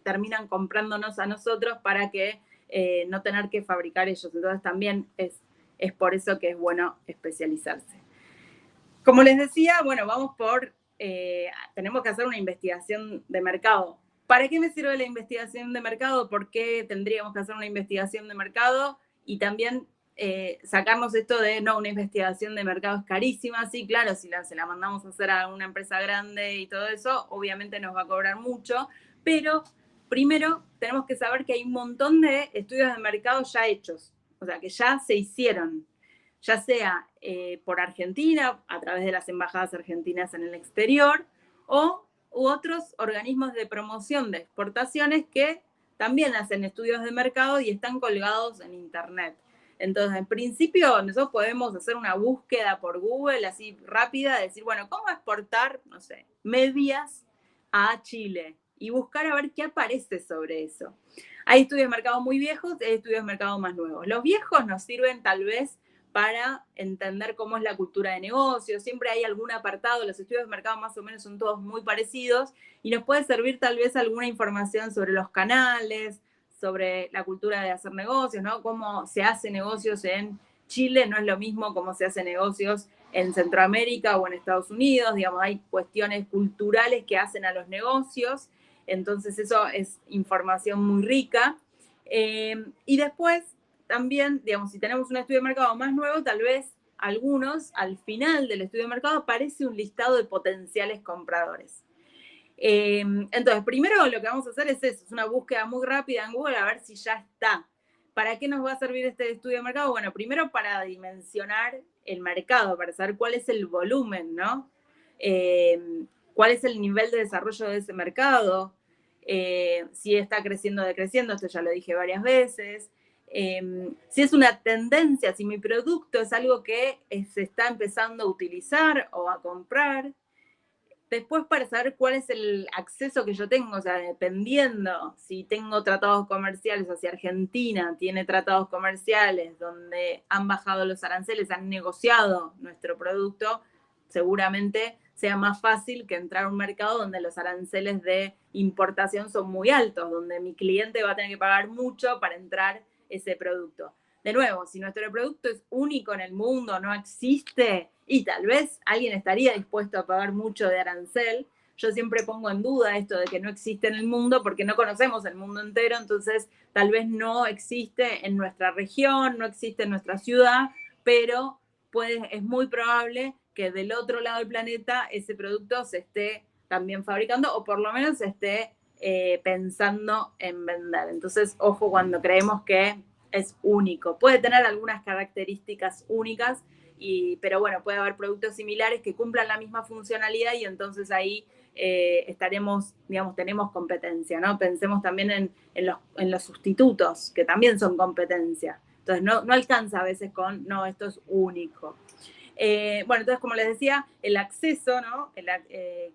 terminan comprándonos a nosotros para que no tener que fabricar ellos. Entonces también es por eso que es bueno especializarse. Como les decía, bueno, tenemos que hacer una investigación de mercado. ¿Para qué me sirve la investigación de mercado? ¿Por qué tendríamos que hacer una investigación de mercado? Y también sacarnos esto de, no, una investigación de mercado es carísima. Sí, claro, si se la mandamos a hacer a una empresa grande y todo eso, obviamente nos va a cobrar mucho, pero primero tenemos que saber que hay un montón de estudios de mercado ya hechos, o sea, que ya se hicieron, ya sea por Argentina, a través de las embajadas argentinas en el exterior, u otros organismos de promoción de exportaciones que también hacen estudios de mercado y están colgados en Internet. Entonces, en principio, nosotros podemos hacer una búsqueda por Google así rápida, decir, bueno, ¿cómo exportar, no sé, medias a Chile? Y buscar a ver qué aparece sobre eso. Hay estudios de mercado muy viejos y hay estudios de mercado más nuevos. Los viejos nos sirven tal vez para entender cómo es la cultura de negocio. Siempre hay algún apartado, los estudios de mercado más o menos son todos muy parecidos y nos puede servir tal vez alguna información sobre los canales, sobre la cultura de hacer negocios, ¿no? Cómo se hace negocios en Chile no es lo mismo como se hace negocios en Centroamérica o en Estados Unidos, digamos, hay cuestiones culturales que hacen a los negocios, entonces eso es información muy rica. Y después también, digamos, si tenemos un estudio de mercado más nuevo, tal vez algunos, al final del estudio de mercado, aparece un listado de potenciales compradores. Entonces, primero lo que vamos a hacer es eso, es una búsqueda muy rápida en Google a ver si ya está. ¿Para qué nos va a servir este estudio de mercado? Bueno, primero para dimensionar el mercado, para saber cuál es el volumen, ¿no? Cuál es el nivel de desarrollo de ese mercado, si está creciendo o decreciendo, esto ya lo dije varias veces. Si es una tendencia, si mi producto es algo que se está empezando a utilizar o a comprar. Después, para saber cuál es el acceso que yo tengo, o sea, dependiendo si tengo tratados comerciales hacia Argentina, tiene tratados comerciales donde han bajado los aranceles, han negociado nuestro producto, seguramente sea más fácil que entrar a un mercado donde los aranceles de importación son muy altos, donde mi cliente va a tener que pagar mucho para entrar ese producto. De nuevo, si nuestro producto es único en el mundo, no existe, y tal vez alguien estaría dispuesto a pagar mucho de arancel. Yo siempre pongo en duda esto de que no existe en el mundo porque no conocemos el mundo entero, entonces tal vez no existe en nuestra región, no existe en nuestra ciudad, pero es muy probable que del otro lado del planeta ese producto se esté también fabricando o por lo menos se esté pensando en vender. Entonces, ojo cuando creemos que es único. Puede tener algunas características únicas, pero bueno, puede haber productos similares que cumplan la misma funcionalidad y entonces ahí estaremos, digamos, tenemos competencia, ¿no? Pensemos también en los sustitutos, que también son competencia. Entonces no alcanza a veces con, no, esto es único. Bueno, entonces, como les decía, el acceso, ¿no?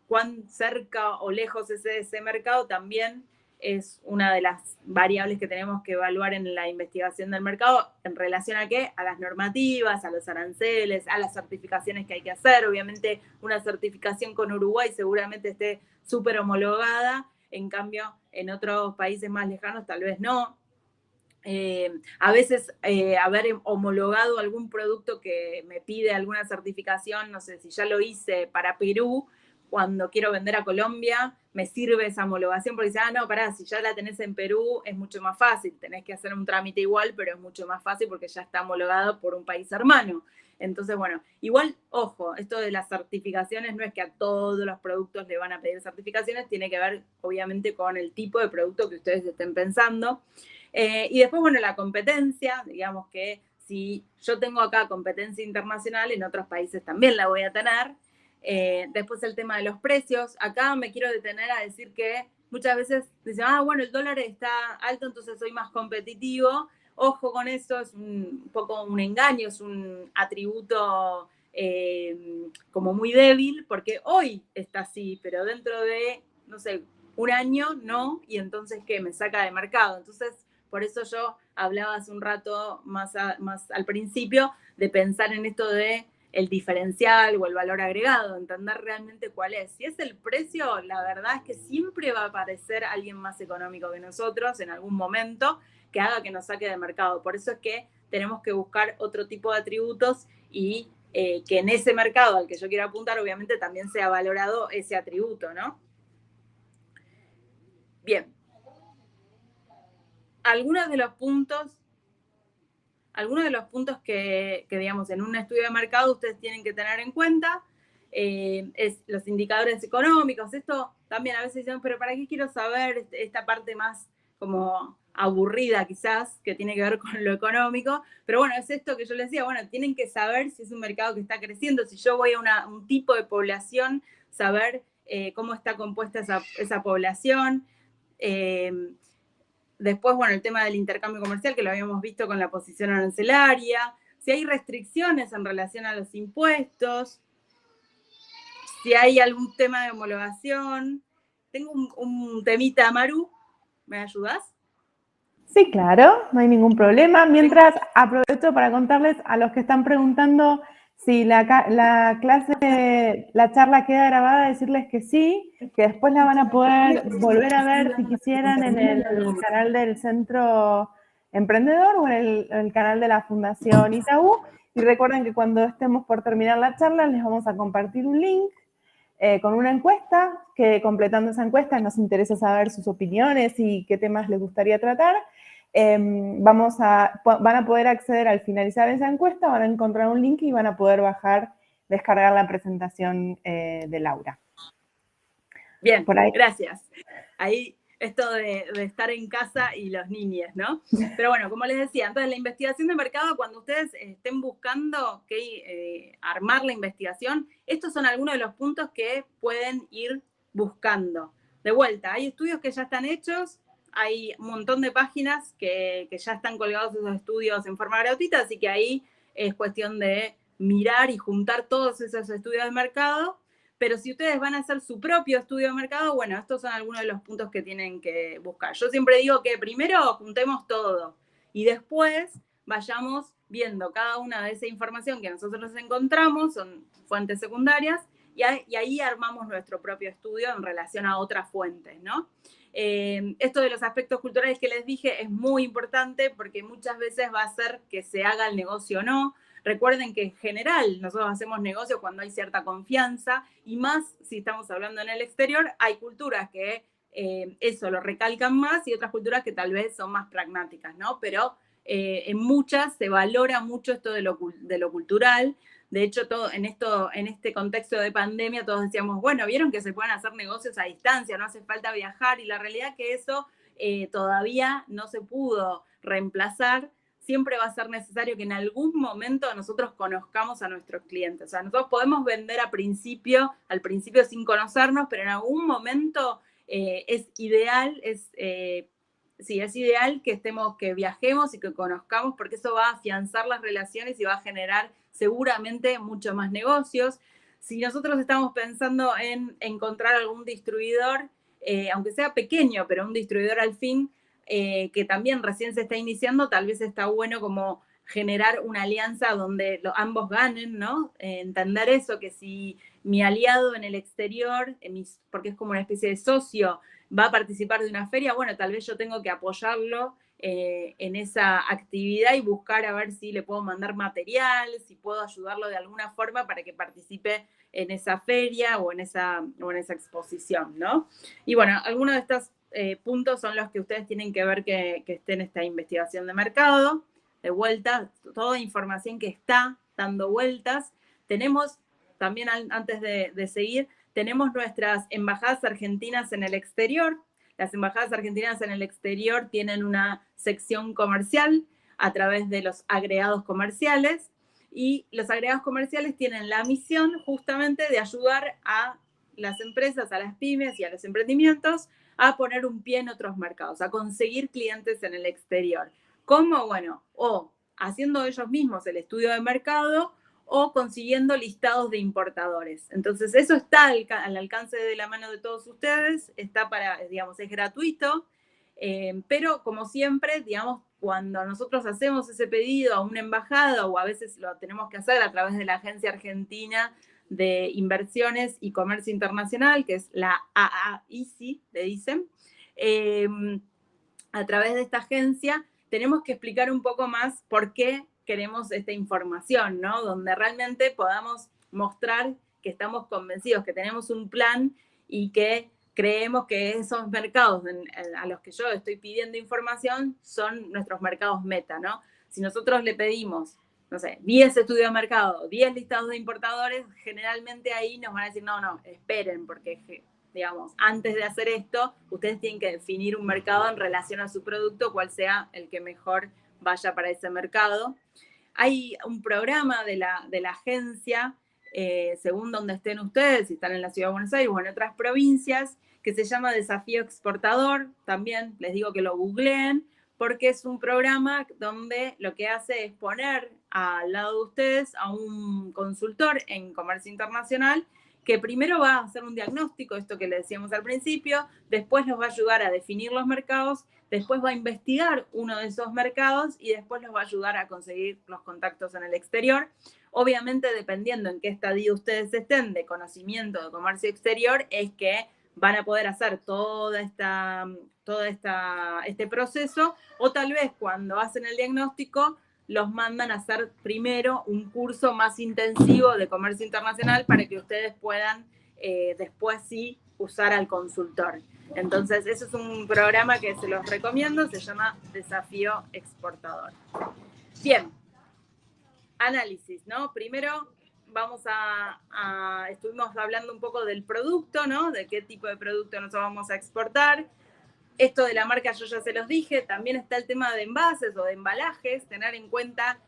Cuán cerca o lejos es ese mercado también es una de las variables que tenemos que evaluar en la investigación del mercado en relación a qué, a las normativas, a los aranceles, a las certificaciones que hay que hacer. Obviamente una certificación con Uruguay seguramente esté súper homologada, en cambio en otros países más lejanos tal vez no. A veces haber homologado algún producto que me pide alguna certificación, no sé si ya lo hice para Perú, cuando quiero vender a Colombia, me sirve esa homologación porque dice, no, pará, si ya la tenés en Perú es mucho más fácil, tenés que hacer un trámite igual, pero es mucho más fácil porque ya está homologado por un país hermano. Entonces, bueno, igual, ojo, esto de las certificaciones no es que a todos los productos le van a pedir certificaciones, tiene que ver obviamente con el tipo de producto que ustedes estén pensando. Y después, bueno, la competencia, digamos que si yo tengo acá competencia internacional, en otros países también la voy a tener. Después el tema de los precios. Acá me quiero detener a decir que muchas veces dicen, bueno, el dólar está alto, entonces soy más competitivo. Ojo con eso, es un poco un engaño, es un atributo como muy débil, porque hoy está así, pero dentro de, no sé, un año no, y entonces, ¿qué? Me saca de mercado. Entonces, por eso yo hablaba hace un rato más al principio de pensar en esto de el diferencial o el valor agregado, entender realmente cuál es. Si es el precio, la verdad es que siempre va a aparecer alguien más económico que nosotros en algún momento que haga que nos saque de mercado. Por eso es que tenemos que buscar otro tipo de atributos y que en ese mercado al que yo quiero apuntar, obviamente también sea valorado ese atributo, ¿no? Bien. Algunos de los puntos que, digamos, en un estudio de mercado ustedes tienen que tener en cuenta es los indicadores económicos. Esto también a veces dicen, pero ¿para qué quiero saber esta parte más como aburrida quizás, que tiene que ver con lo económico? Pero bueno, es esto que yo les decía, bueno, tienen que saber si es un mercado que está creciendo, si yo voy a un tipo de población, saber cómo está compuesta esa población. Después, bueno, el tema del intercambio comercial, que lo habíamos visto con la posición arancelaria, si hay restricciones en relación a los impuestos, si hay algún tema de homologación. Tengo un temita, Maru, ¿me ayudás? Sí, claro, no hay ningún problema. Mientras, aprovecho para contarles a los que están preguntando si la charla queda grabada, decirles que sí, que después la van a poder volver a ver si quisieran en el canal del Centro Emprendedor o en el canal de la Fundación Itaú. Y recuerden que cuando estemos por terminar la charla les vamos a compartir un link con una encuesta, que completando esa encuesta nos interesa saber sus opiniones y qué temas les gustaría tratar. Van a poder acceder al finalizar esa encuesta, van a encontrar un link y van a poder descargar la presentación de Laura. Bien, gracias. Ahí esto de estar en casa y los niños, ¿no? Pero bueno, como les decía, entonces la investigación de mercado, cuando ustedes estén buscando armar la investigación, estos son algunos de los puntos que pueden ir buscando. De vuelta, hay estudios que ya están hechos, hay un montón de páginas que ya están colgados esos estudios en forma gratuita, así que ahí es cuestión de mirar y juntar todos esos estudios de mercado. Pero si ustedes van a hacer su propio estudio de mercado, bueno, estos son algunos de los puntos que tienen que buscar. Yo siempre digo que primero juntemos todo y después vayamos viendo cada una de esa información que nosotros encontramos, son fuentes secundarias, y ahí armamos nuestro propio estudio en relación a otras fuentes, ¿no? Esto de los aspectos culturales que les dije es muy importante porque muchas veces va a hacer que se haga el negocio o no. Recuerden que en general nosotros hacemos negocio cuando hay cierta confianza y más si estamos hablando en el exterior, hay culturas que eso lo recalcan más y otras culturas que tal vez son más pragmáticas, ¿no? Pero en muchas se valora mucho esto de lo cultural. De hecho, en este contexto de pandemia todos decíamos, bueno, vieron que se pueden hacer negocios a distancia, no hace falta viajar y la realidad es que eso todavía no se pudo reemplazar. Siempre va a ser necesario que en algún momento nosotros conozcamos a nuestros clientes. O sea, nosotros podemos vender al principio sin conocernos, pero en algún momento es ideal, es ideal que viajemos y que conozcamos, porque eso va a afianzar las relaciones y va a generar seguramente mucho más negocios. Si nosotros estamos pensando en encontrar algún distribuidor, aunque sea pequeño, pero un distribuidor al fin, que también recién se está iniciando, tal vez está bueno como generar una alianza donde ambos ganen, ¿no? Entender eso, que si mi aliado en el exterior, porque es como una especie de socio, va a participar de una feria, bueno, tal vez yo tengo que apoyarlo en esa actividad y buscar a ver si le puedo mandar material, si puedo ayudarlo de alguna forma para que participe en esa feria o en esa exposición, ¿no? Y bueno, algunos de estos puntos son los que ustedes tienen que ver que esté en esta investigación de mercado. De vuelta, toda información que está dando vueltas. Tenemos, también antes de seguir, tenemos nuestras embajadas argentinas en el exterior. Las embajadas argentinas en el exterior tienen una sección comercial a través de los agregados comerciales y los agregados comerciales tienen la misión justamente de ayudar a las empresas, a las pymes y a los emprendimientos a poner un pie en otros mercados, a conseguir clientes en el exterior. ¿Cómo? Bueno, o haciendo ellos mismos el estudio de mercado o consiguiendo listados de importadores. Entonces, eso está al alcance de la mano de todos ustedes, está es gratuito, pero como siempre, digamos, cuando nosotros hacemos ese pedido a una embajada o a veces lo tenemos que hacer a través de la Agencia Argentina de Inversiones y Comercio Internacional, que es la AAICI, le dicen, a través de esta agencia tenemos que explicar un poco más por qué queremos esta información, ¿no? Donde realmente podamos mostrar que estamos convencidos, que tenemos un plan y que creemos que esos mercados a los que yo estoy pidiendo información son nuestros mercados meta, ¿no? Si nosotros le pedimos, no sé, 10 estudios de mercado, 10 listados de importadores, generalmente ahí nos van a decir, no, esperen, porque digamos, antes de hacer esto, ustedes tienen que definir un mercado en relación a su producto, cuál sea el que mejor vaya para ese mercado. Hay un programa de la agencia, según donde estén ustedes, si están en la Ciudad de Buenos Aires o en otras provincias, que se llama Desafío Exportador. También les digo que lo googleen, porque es un programa donde lo que hace es poner al lado de ustedes a un consultor en comercio internacional que primero va a hacer un diagnóstico, esto que le decíamos al principio, después nos va a ayudar a definir los mercados, después va a investigar uno de esos mercados y después nos va a ayudar a conseguir los contactos en el exterior. Obviamente, dependiendo en qué estadio ustedes estén de conocimiento de comercio exterior, es que van a poder hacer todo este proceso, o tal vez cuando hacen el diagnóstico los mandan a hacer primero un curso más intensivo de comercio internacional para que ustedes puedan después sí usar al consultor. Entonces, eso es un programa que se los recomiendo, se llama Desafío Exportador. Bien, análisis, ¿no? Primero estuvimos hablando un poco del producto, ¿no? De qué tipo de producto nosotros vamos a exportar. Esto de la marca yo ya se los dije, también está el tema de envases o de embalajes, tener en cuenta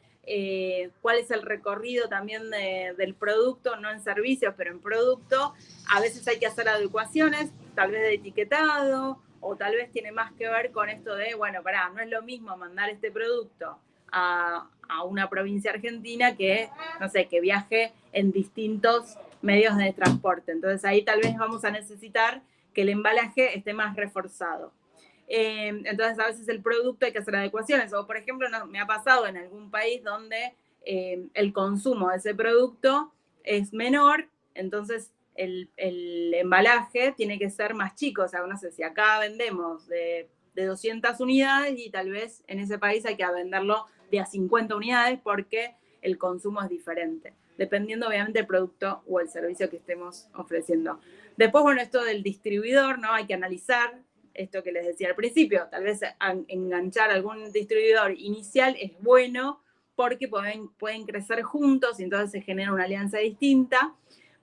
cuál es el recorrido también del producto, no en servicios, pero en producto. A veces hay que hacer adecuaciones, tal vez de etiquetado, o tal vez tiene más que ver con esto de, bueno, no es lo mismo mandar este producto a una provincia argentina que, no sé, que viaje en distintos medios de transporte. Entonces ahí tal vez vamos a necesitar que el embalaje esté más reforzado. Entonces a veces el producto hay que hacer adecuaciones. O por ejemplo, me ha pasado en algún país donde el consumo de ese producto es menor, entonces el embalaje tiene que ser más chico. O sea, no sé, si acá vendemos de 200 unidades y tal vez en ese país hay que venderlo de a 50 unidades porque el consumo es diferente, dependiendo obviamente del producto o el servicio que estemos ofreciendo. Después, bueno, esto del distribuidor, ¿no? Hay que analizar esto que les decía al principio, tal vez enganchar algún distribuidor inicial es bueno porque pueden crecer juntos y entonces se genera una alianza distinta,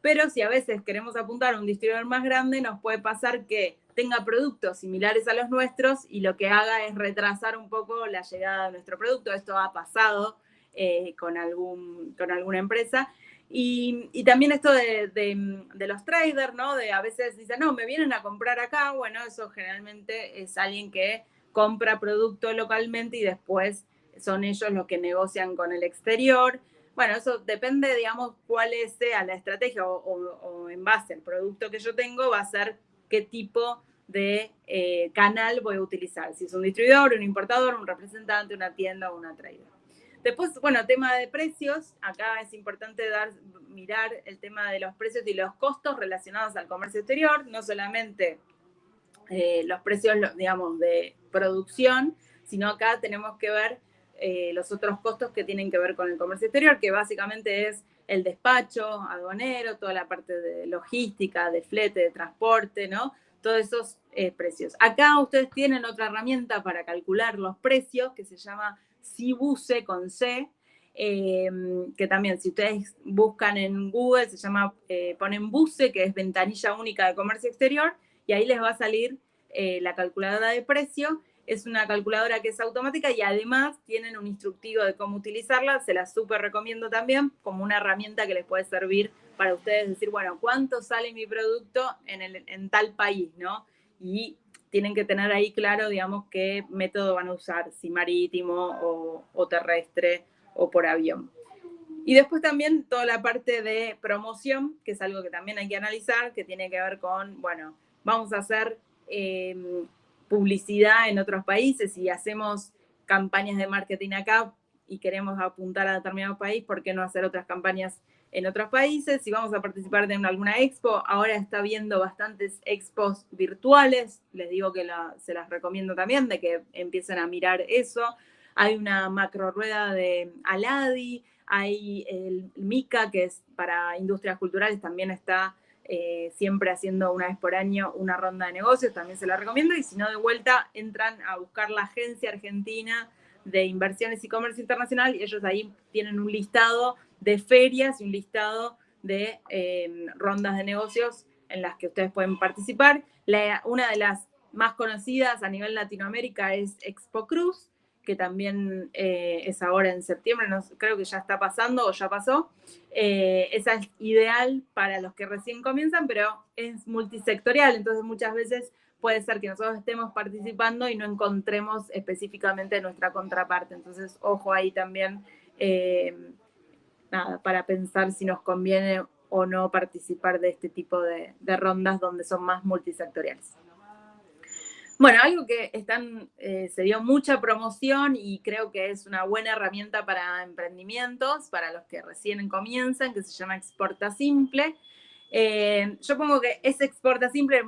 pero si a veces queremos apuntar a un distribuidor más grande, nos puede pasar que tenga productos similares a los nuestros y lo que haga es retrasar un poco la llegada de nuestro producto. Esto ha pasado con alguna empresa. Y también esto de los traders, ¿no? De a veces dicen, no, me vienen a comprar acá. Bueno, eso generalmente es alguien que compra producto localmente y después son ellos los que negocian con el exterior. Bueno, eso depende, digamos, cuál sea la estrategia o en base al producto que yo tengo, va a ser qué tipo de canal voy a utilizar. Si es un distribuidor, un importador, un representante, una tienda o una trader. Después, bueno, tema de precios. Acá es importante mirar el tema de los precios y los costos relacionados al comercio exterior, no solamente los precios, digamos, de producción, sino acá tenemos que ver los otros costos que tienen que ver con el comercio exterior, que básicamente es el despacho aduanero, toda la parte de logística, de flete, de transporte, ¿no? Todos esos precios. Acá ustedes tienen otra herramienta para calcular los precios que se llama Cibuse con C, que también si ustedes buscan en Google se llama, ponen BUCE, que es Ventanilla Única de Comercio Exterior, y ahí les va a salir la calculadora de precio. Es una calculadora que es automática y además tienen un instructivo de cómo utilizarla. Se la súper recomiendo también como una herramienta que les puede servir para ustedes decir, bueno, ¿cuánto sale mi producto en tal país, ¿no? Y tienen que tener ahí claro, digamos, qué método van a usar, si marítimo o terrestre o por avión. Y después también toda la parte de promoción, que es algo que también hay que analizar, que tiene que ver con, bueno, vamos a hacer publicidad en otros países y hacemos campañas de marketing acá y queremos apuntar a determinado país, ¿por qué no hacer otras campañas en otros países? Si vamos a participar en alguna expo, ahora está viendo bastantes expos virtuales, les digo que se las recomiendo también, de que empiecen a mirar eso. Hay una macro rueda de Aladi, hay el MICA, que es para industrias culturales, también está siempre haciendo una vez por año una ronda de negocios, también se la recomiendo, y si no, de vuelta entran a buscar la Agencia Argentina de Inversiones y Comercio Internacional, y ellos ahí tienen un listado de ferias y un listado de rondas de negocios en las que ustedes pueden participar. Una de las más conocidas a nivel Latinoamérica es Expo Cruz, que también es ahora en septiembre, no, creo que ya está pasando o ya pasó. Esa es ideal para los que recién comienzan, pero es multisectorial, entonces muchas veces puede ser que nosotros estemos participando y no encontremos específicamente nuestra contraparte. Entonces, ojo ahí también, nada, para pensar si nos conviene o no participar de este tipo de rondas donde son más multisectoriales. Bueno, algo que se dio mucha promoción y creo que es una buena herramienta para emprendimientos, para los que recién comienzan, que se llama Exporta Simple. Yo pongo que es Exporta Simple,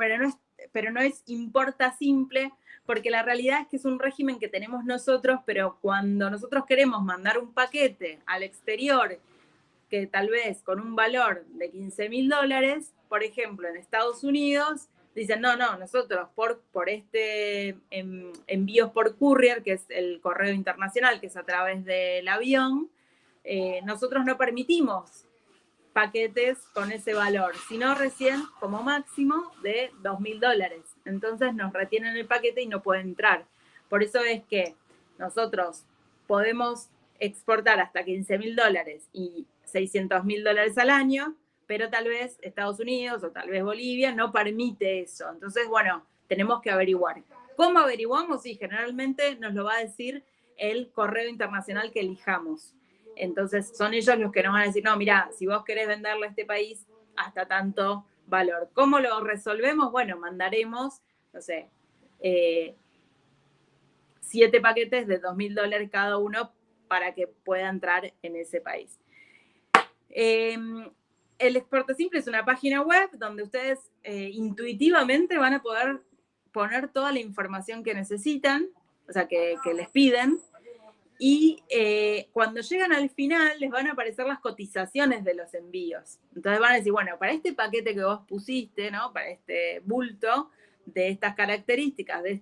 pero no es Importa Simple, porque la realidad es que es un régimen que tenemos nosotros, pero cuando nosotros queremos mandar un paquete al exterior, que tal vez con un valor de $15.000, por ejemplo, en Estados Unidos, dicen, no, nosotros por este envíos por courier, que es el correo internacional, que es a través del avión, nosotros no permitimos paquetes con ese valor, sino recién como máximo de $2.000. Entonces nos retienen el paquete y no puede entrar. Por eso es que nosotros podemos exportar hasta $15.000 y $600.000 al año, pero tal vez Estados Unidos o tal vez Bolivia no permite eso. Entonces, bueno, tenemos que averiguar. ¿Cómo averiguamos? Y generalmente nos lo va a decir el correo internacional que elijamos. Entonces son ellos los que nos van a decir, no, mira, si vos querés venderle a este país hasta tanto valor. ¿Cómo lo resolvemos? Bueno, mandaremos, no sé, 7 paquetes de $2.000 cada uno para que pueda entrar en ese país. El Exporta Simple es una página web donde ustedes intuitivamente van a poder poner toda la información que necesitan, o sea, que les piden, y cuando llegan al final les van a aparecer las cotizaciones de los envíos. Entonces van a decir, bueno, para este paquete que vos pusiste, ¿no? Para este bulto de estas características, de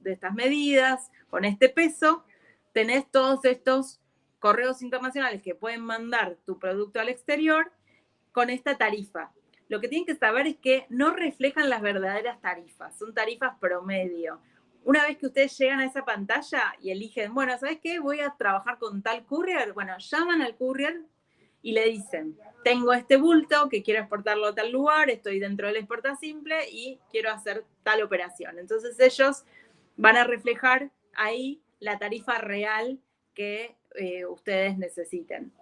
estas medidas, con este peso, tenés todos estos correos internacionales que pueden mandar tu producto al exterior con esta tarifa. Lo que tienen que saber es que no reflejan las verdaderas tarifas, son tarifas promedio. Una vez que ustedes llegan a esa pantalla y eligen, bueno, ¿sabes qué? Voy a trabajar con tal courier. Bueno, llaman al courier y le dicen, tengo este bulto que quiero exportarlo a tal lugar, estoy dentro del Exporta Simple y quiero hacer tal operación. Entonces ellos van a reflejar ahí la tarifa real que ustedes necesiten.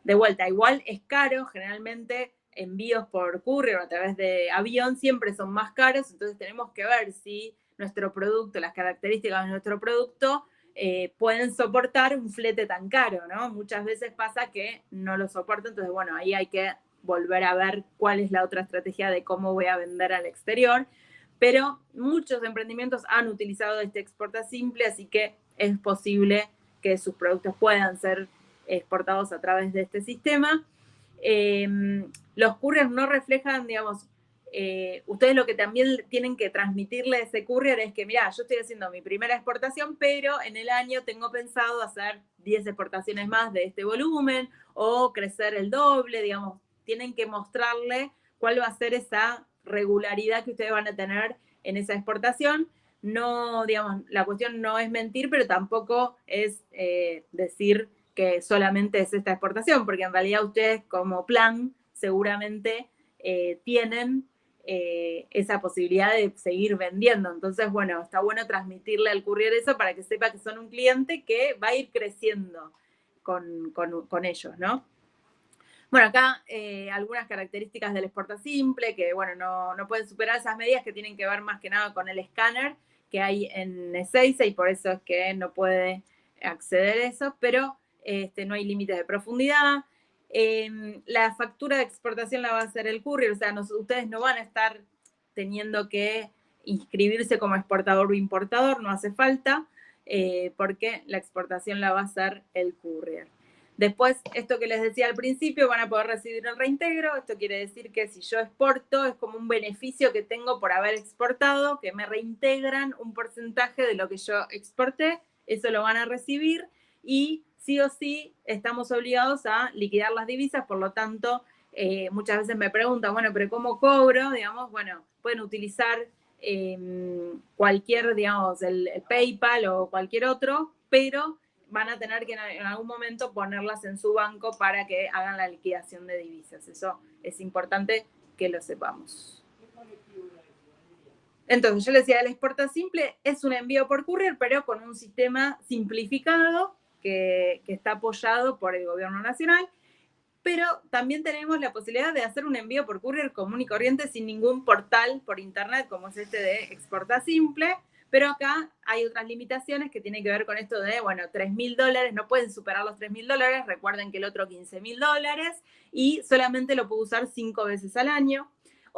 De vuelta, igual es caro, generalmente envíos por courier o a través de avión siempre son más caros, entonces tenemos que ver si nuestro producto, las características de nuestro producto pueden soportar un flete tan caro, ¿no? Muchas veces pasa que no lo soportan, entonces bueno, ahí hay que volver a ver cuál es la otra estrategia de cómo voy a vender al exterior, pero muchos emprendimientos han utilizado este Exporta Simple, así que es posible que sus productos puedan ser exportados a través de este sistema. Los couriers no reflejan, digamos, ustedes lo que también tienen que transmitirle a ese courier es que, mira, yo estoy haciendo mi primera exportación, pero en el año tengo pensado hacer 10 exportaciones más de este volumen o crecer el doble, digamos, tienen que mostrarle cuál va a ser esa regularidad que ustedes van a tener en esa exportación. No, digamos, la cuestión no es mentir, pero tampoco es decir que solamente es esta exportación, porque en realidad ustedes como plan seguramente tienen esa posibilidad de seguir vendiendo. Entonces, bueno, está bueno transmitirle al courier eso para que sepa que son un cliente que va a ir creciendo con ellos, ¿no? Bueno, acá algunas características del Exporta Simple, que bueno, no pueden superar esas medidas que tienen que ver más que nada con el escáner que hay en Ezeiza y por eso es que no puede acceder a eso, pero no hay límites de profundidad. La factura de exportación la va a hacer el courier, o sea, ustedes no van a estar teniendo que inscribirse como exportador o importador, no hace falta, porque la exportación la va a hacer el courier. Después, esto que les decía al principio, van a poder recibir el reintegro. Esto quiere decir que si yo exporto, es como un beneficio que tengo por haber exportado, que me reintegran un porcentaje de lo que yo exporté. Eso lo van a recibir y sí o sí estamos obligados a liquidar las divisas. Por lo tanto, muchas veces me preguntan, bueno, pero ¿cómo cobro? Digamos, bueno, pueden utilizar cualquier, digamos, el PayPal o cualquier otro, pero van a tener que en algún momento ponerlas en su banco para que hagan la liquidación de divisas. Eso es importante que lo sepamos. Entonces, yo les decía, el Exporta Simple es un envío por courier, pero con un sistema simplificado que está apoyado por el gobierno nacional, pero también tenemos la posibilidad de hacer un envío por courier común y corriente sin ningún portal por internet, como es este de Exporta Simple. Pero acá hay otras limitaciones que tienen que ver con esto de, bueno, $3.000, no pueden superar los $3.000, recuerden que el otro $15.000, y solamente lo puedo usar 5 veces al año.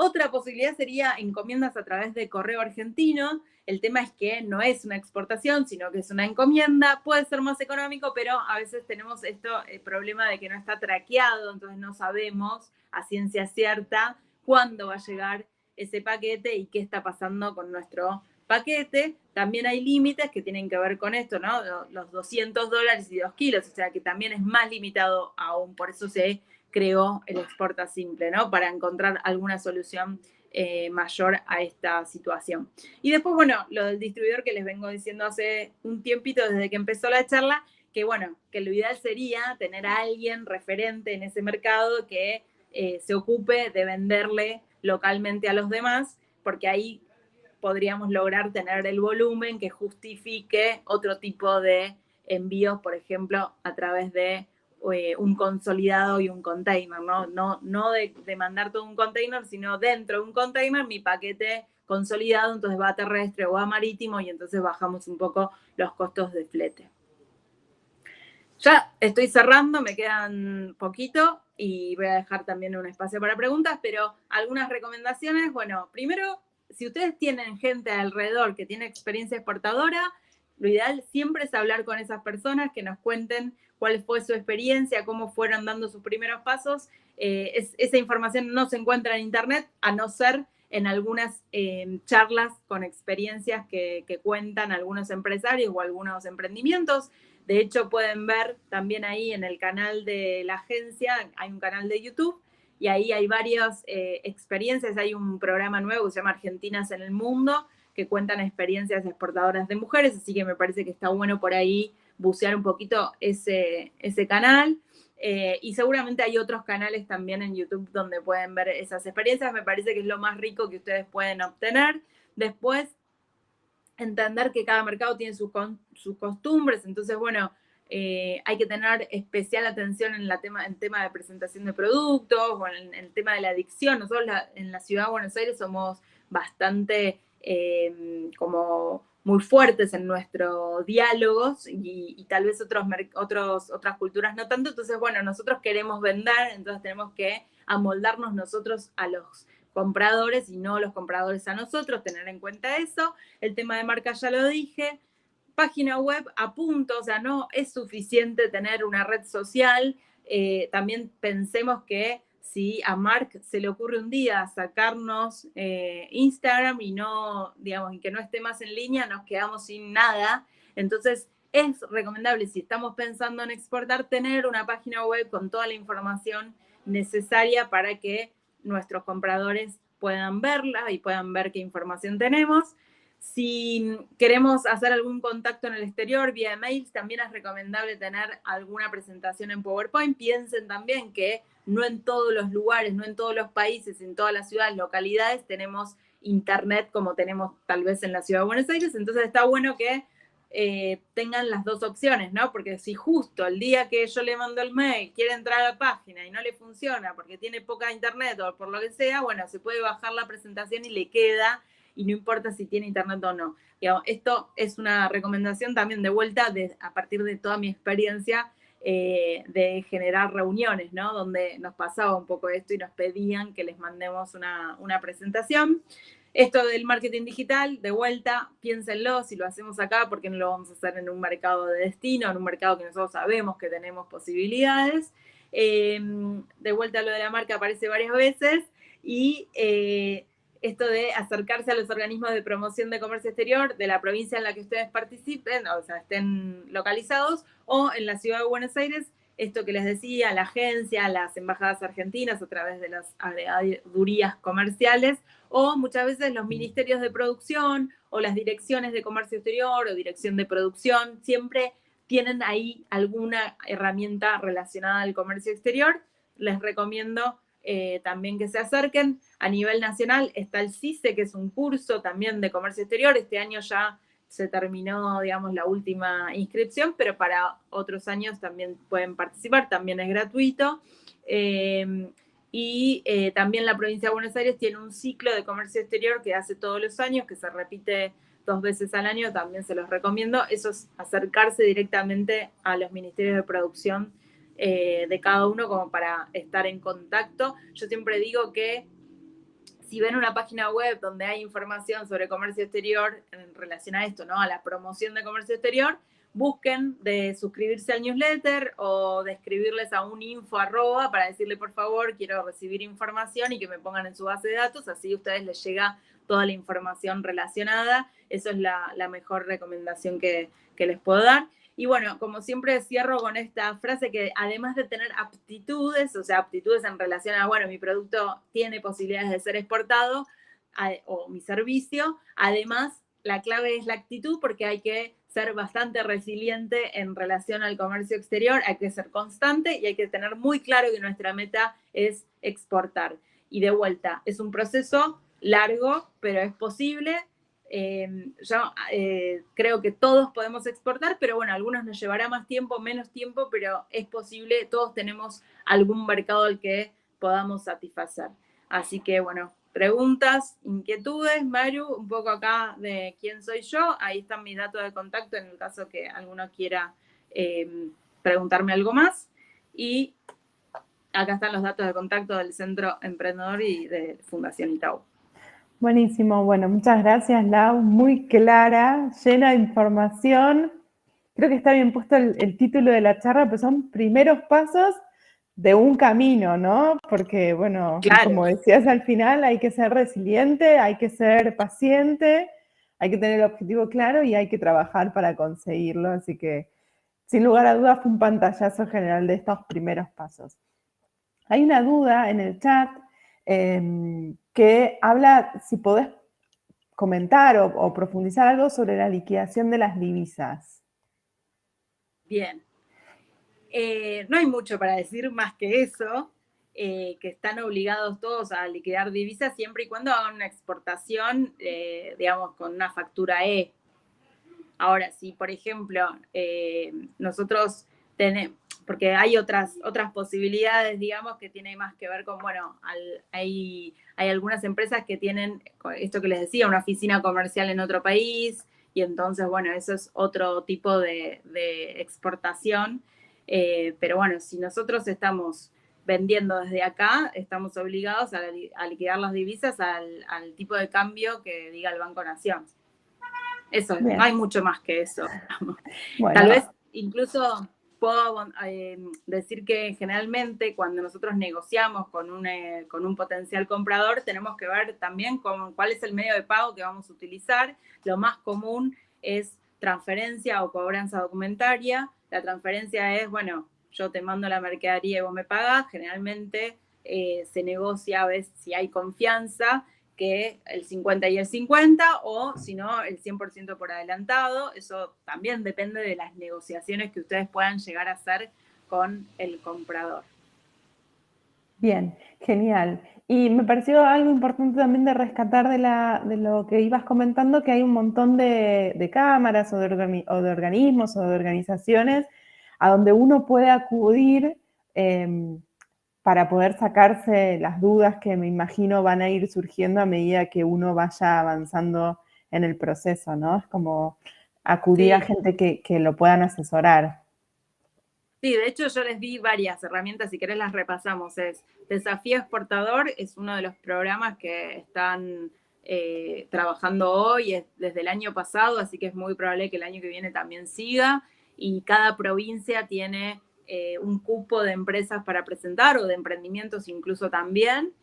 Otra posibilidad sería encomiendas a través de correo argentino. El tema es que no es una exportación, sino que es una encomienda. Puede ser más económico, pero a veces tenemos el problema de que no está traqueado, entonces no sabemos a ciencia cierta cuándo va a llegar ese paquete y qué está pasando con nuestro paquete. También hay límites que tienen que ver con esto, ¿no? Los $200 y 2 kilos, o sea que también es más limitado aún. Por eso se creó el Exporta Simple, ¿no? Para encontrar alguna solución mayor a esta situación. Y después, bueno, lo del distribuidor que les vengo diciendo hace un tiempito desde que empezó la charla, que bueno, que lo ideal sería tener a alguien referente en ese mercado que se ocupe de venderle localmente a los demás, porque ahí podríamos lograr tener el volumen que justifique otro tipo de envíos, por ejemplo, a través de un consolidado y un container, no de mandar todo un container, sino dentro de un container mi paquete consolidado, entonces va a terrestre o a marítimo y entonces bajamos un poco los costos de flete. Ya estoy cerrando, me quedan poquito y voy a dejar también un espacio para preguntas, pero algunas recomendaciones. Bueno, primero, si ustedes tienen gente alrededor que tiene experiencia exportadora, lo ideal siempre es hablar con esas personas, que nos cuenten cuál fue su experiencia, cómo fueron dando sus primeros pasos. Esa información no se encuentra en internet, a no ser en algunas charlas con experiencias que cuentan algunos empresarios o algunos emprendimientos. De hecho, pueden ver también ahí en el canal de la agencia, hay un canal de YouTube, y ahí hay varias experiencias. Hay un programa nuevo que se llama Argentinas en el Mundo, que cuentan experiencias exportadoras de mujeres, así que me parece que está bueno por ahí bucear un poquito ese canal. Y seguramente hay otros canales también en YouTube donde pueden ver esas experiencias. Me parece que es lo más rico que ustedes pueden obtener. Después, entender que cada mercado tiene sus costumbres, entonces, bueno, hay que tener especial atención en el tema de presentación de productos o en el tema de la adicción. Nosotros en la ciudad de Buenos Aires somos bastante como muy fuertes en nuestros diálogos y tal vez otras culturas no tanto. Entonces, bueno, nosotros queremos vender, entonces tenemos que amoldarnos nosotros a los compradores y no los compradores a nosotros, tener en cuenta eso. El tema de marca ya lo dije. Página web a punto, o sea, no es suficiente tener una red social. También pensemos que si a Mark se le ocurre un día sacarnos Instagram y no, digamos, y que no esté más en línea, nos quedamos sin nada. Entonces, es recomendable, si estamos pensando en exportar, tener una página web con toda la información necesaria para que nuestros compradores puedan verla y puedan ver qué información tenemos. Si queremos hacer algún contacto en el exterior vía mails, también es recomendable tener alguna presentación en PowerPoint. Piensen también que no en todos los lugares, no en todos los países, en todas las ciudades, localidades, tenemos internet como tenemos tal vez en la ciudad de Buenos Aires. Entonces está bueno que tengan las dos opciones, ¿no? Porque si justo el día que yo le mando el mail quiere entrar a la página y no le funciona porque tiene poca internet o por lo que sea, bueno, se puede bajar la presentación y le queda, y no importa si tiene internet o no. Digamos, esto es una recomendación también de vuelta a partir de toda mi experiencia de generar reuniones, ¿no? Donde nos pasaba un poco esto y nos pedían que les mandemos una presentación. Esto del marketing digital, de vuelta, piénsenlo, si lo hacemos acá, ¿por qué no lo vamos a hacer en un mercado de destino, en un mercado que nosotros sabemos que tenemos posibilidades? De vuelta, lo de la marca aparece varias veces, y esto de acercarse a los organismos de promoción de comercio exterior de la provincia en la que ustedes participen, o sea, estén localizados, o en la ciudad de Buenos Aires, esto que les decía, la agencia, las embajadas argentinas a través de las agregadurías comerciales, o muchas veces los ministerios de producción o las direcciones de comercio exterior o dirección de producción, siempre tienen ahí alguna herramienta relacionada al comercio exterior. Les recomiendo también que se acerquen. A nivel nacional está el CICE, que es un curso también de comercio exterior. Este año ya se terminó, digamos, la última inscripción, pero para otros años también pueden participar, también es gratuito. También la provincia de Buenos Aires tiene un ciclo de comercio exterior que hace todos los años, que se repite 2 veces al año, también se los recomiendo. Eso es acercarse directamente a los ministerios de producción de cada uno como para estar en contacto. Yo siempre digo que si ven una página web donde hay información sobre comercio exterior en relación a esto, ¿no? A la promoción de comercio exterior, busquen de suscribirse al newsletter o de escribirles a un info @ para decirle, por favor, quiero recibir información y que me pongan en su base de datos, así a ustedes les llega toda la información relacionada. Eso es la mejor recomendación que les puedo dar. Y bueno, como siempre cierro con esta frase que además de tener aptitudes, o sea, aptitudes en relación a, bueno, mi producto tiene posibilidades de ser exportado o mi servicio, además la clave es la actitud porque hay que ser bastante resiliente en relación al comercio exterior, hay que ser constante y hay que tener muy claro que nuestra meta es exportar. Y de vuelta, es un proceso largo, pero es posible. Yo creo que todos podemos exportar, pero bueno, a algunos nos llevará más tiempo, menos tiempo, pero es posible, todos tenemos algún mercado al que podamos satisfacer. Así que bueno, preguntas, inquietudes, Maru, un poco acá de quién soy yo, ahí están mis datos de contacto en el caso que alguno quiera preguntarme algo más. Y acá están los datos de contacto del Centro Emprendedor y de Fundación Itaú. Buenísimo, bueno, muchas gracias, Lau, muy clara, llena de información. Creo que está bien puesto el título de la charla, pues son primeros pasos de un camino, ¿no? Porque, bueno, claro, como decías al final, hay que ser resiliente, hay que ser paciente, hay que tener el objetivo claro y hay que trabajar para conseguirlo. Así que, sin lugar a dudas, fue un pantallazo general de estos primeros pasos. Hay una duda en el chat que habla, si podés comentar o profundizar algo sobre la liquidación de las divisas. Bien. No hay mucho para decir más que eso, que están obligados todos a liquidar divisas siempre y cuando hagan una exportación, digamos, con una factura E. Ahora, si por ejemplo nosotros tenemos, porque hay otras posibilidades, digamos, que tienen más que ver con, bueno, hay algunas empresas que tienen, esto que les decía, una oficina comercial en otro país, y entonces, bueno, eso es otro tipo de exportación. Pero bueno, si nosotros estamos vendiendo desde acá, estamos obligados a liquidar las divisas al tipo de cambio que diga el Banco Nación. Eso, Bien. no hay mucho más que eso. Bueno. Tal vez incluso puedo decir que generalmente cuando nosotros negociamos con un potencial comprador, tenemos que ver también cuál es el medio de pago que vamos a utilizar. Lo más común es transferencia o cobranza documentaria. La transferencia es, bueno, yo te mando la mercadería y vos me pagás. Generalmente se negocia a veces si hay confianza, que el 50 y el 50, o si no, el 100% por adelantado. Eso también depende de las negociaciones que ustedes puedan llegar a hacer con el comprador. Bien, genial. Y me pareció algo importante también de rescatar de lo que ibas comentando, que hay un montón de cámaras o de organismos o de organizaciones a donde uno puede acudir para poder sacarse las dudas que me imagino van a ir surgiendo a medida que uno vaya avanzando en el proceso, ¿no? Es como acudir a gente que lo puedan asesorar. Sí, de hecho yo les di varias herramientas, si querés las repasamos. Es Desafío Exportador, es uno de los programas que están trabajando hoy, desde el año pasado, así que es muy probable que el año que viene también siga, y cada provincia tiene un cupo de empresas para presentar o de emprendimientos incluso también.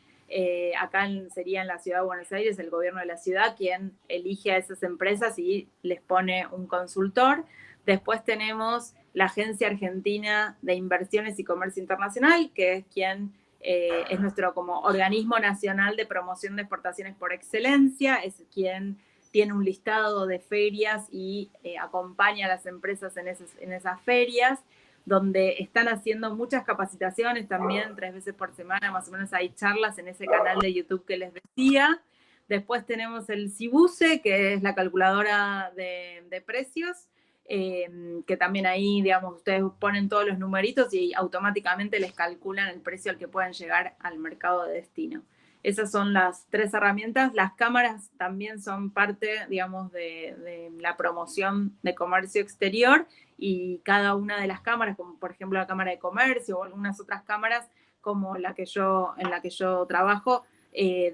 Acá sería en la ciudad de Buenos Aires el gobierno de la ciudad quien elige a esas empresas y les pone un consultor. Después tenemos la Agencia Argentina de Inversiones y Comercio Internacional, que es quien es nuestro como organismo nacional de promoción de exportaciones por excelencia, es quien tiene un listado de ferias y acompaña a las empresas en esas ferias, donde están haciendo muchas capacitaciones también, 3 veces por semana más o menos hay charlas en ese canal de YouTube que les decía. Después tenemos el Cibuse, que es la calculadora de precios, que también ahí, digamos, ustedes ponen todos los numeritos y automáticamente les calculan el precio al que pueden llegar al mercado de destino. Esas son las 3 herramientas. Las cámaras también son parte, digamos, de la promoción de comercio exterior, y cada una de las cámaras, como por ejemplo la Cámara de Comercio o algunas otras cámaras como en la que yo trabajo,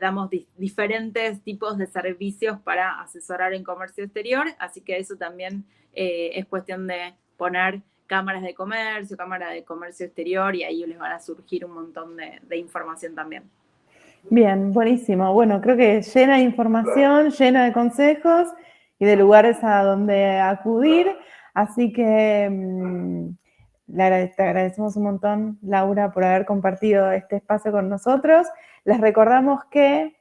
damos diferentes tipos de servicios para asesorar en comercio exterior, así que eso también es cuestión de poner cámara de comercio exterior, y ahí les van a surgir un montón de información también. Bien, buenísimo. Bueno, creo que llena de información, llena de consejos y de lugares a donde acudir. Así que te agradecemos un montón, Laura, por haber compartido este espacio con nosotros. Les recordamos que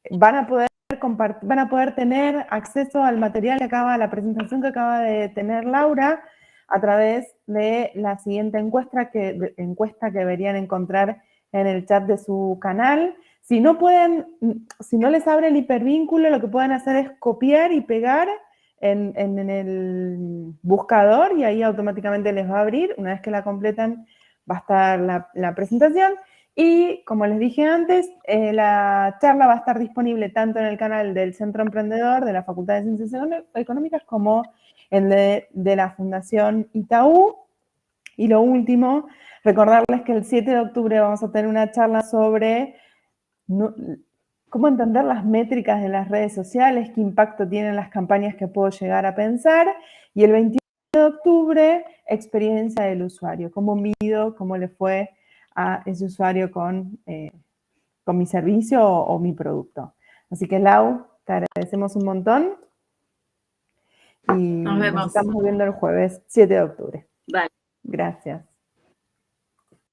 van a poder tener acceso al material que la presentación que acaba de tener Laura a través de la siguiente encuesta que deberían encontrar en el chat de su canal. Si no les abre el hipervínculo, lo que pueden hacer es copiar y pegar en el buscador y ahí automáticamente les va a abrir. Una vez que la completan, va a estar la presentación. Y como les dije antes, la charla va a estar disponible tanto en el canal del Centro Emprendedor de la Facultad de Ciencias Económicas como en el de la Fundación Itaú. Y lo último, recordarles que el 7 de octubre vamos a tener una charla sobre cómo entender las métricas de las redes sociales, qué impacto tienen las campañas que puedo llegar a pensar. Y el 21 de octubre, experiencia del usuario, cómo mido, cómo le fue a ese usuario con mi servicio o mi producto. Así que, Lau, te agradecemos un montón y Nos vemos. Nos estamos viendo el jueves 7 de octubre. Vale. Gracias.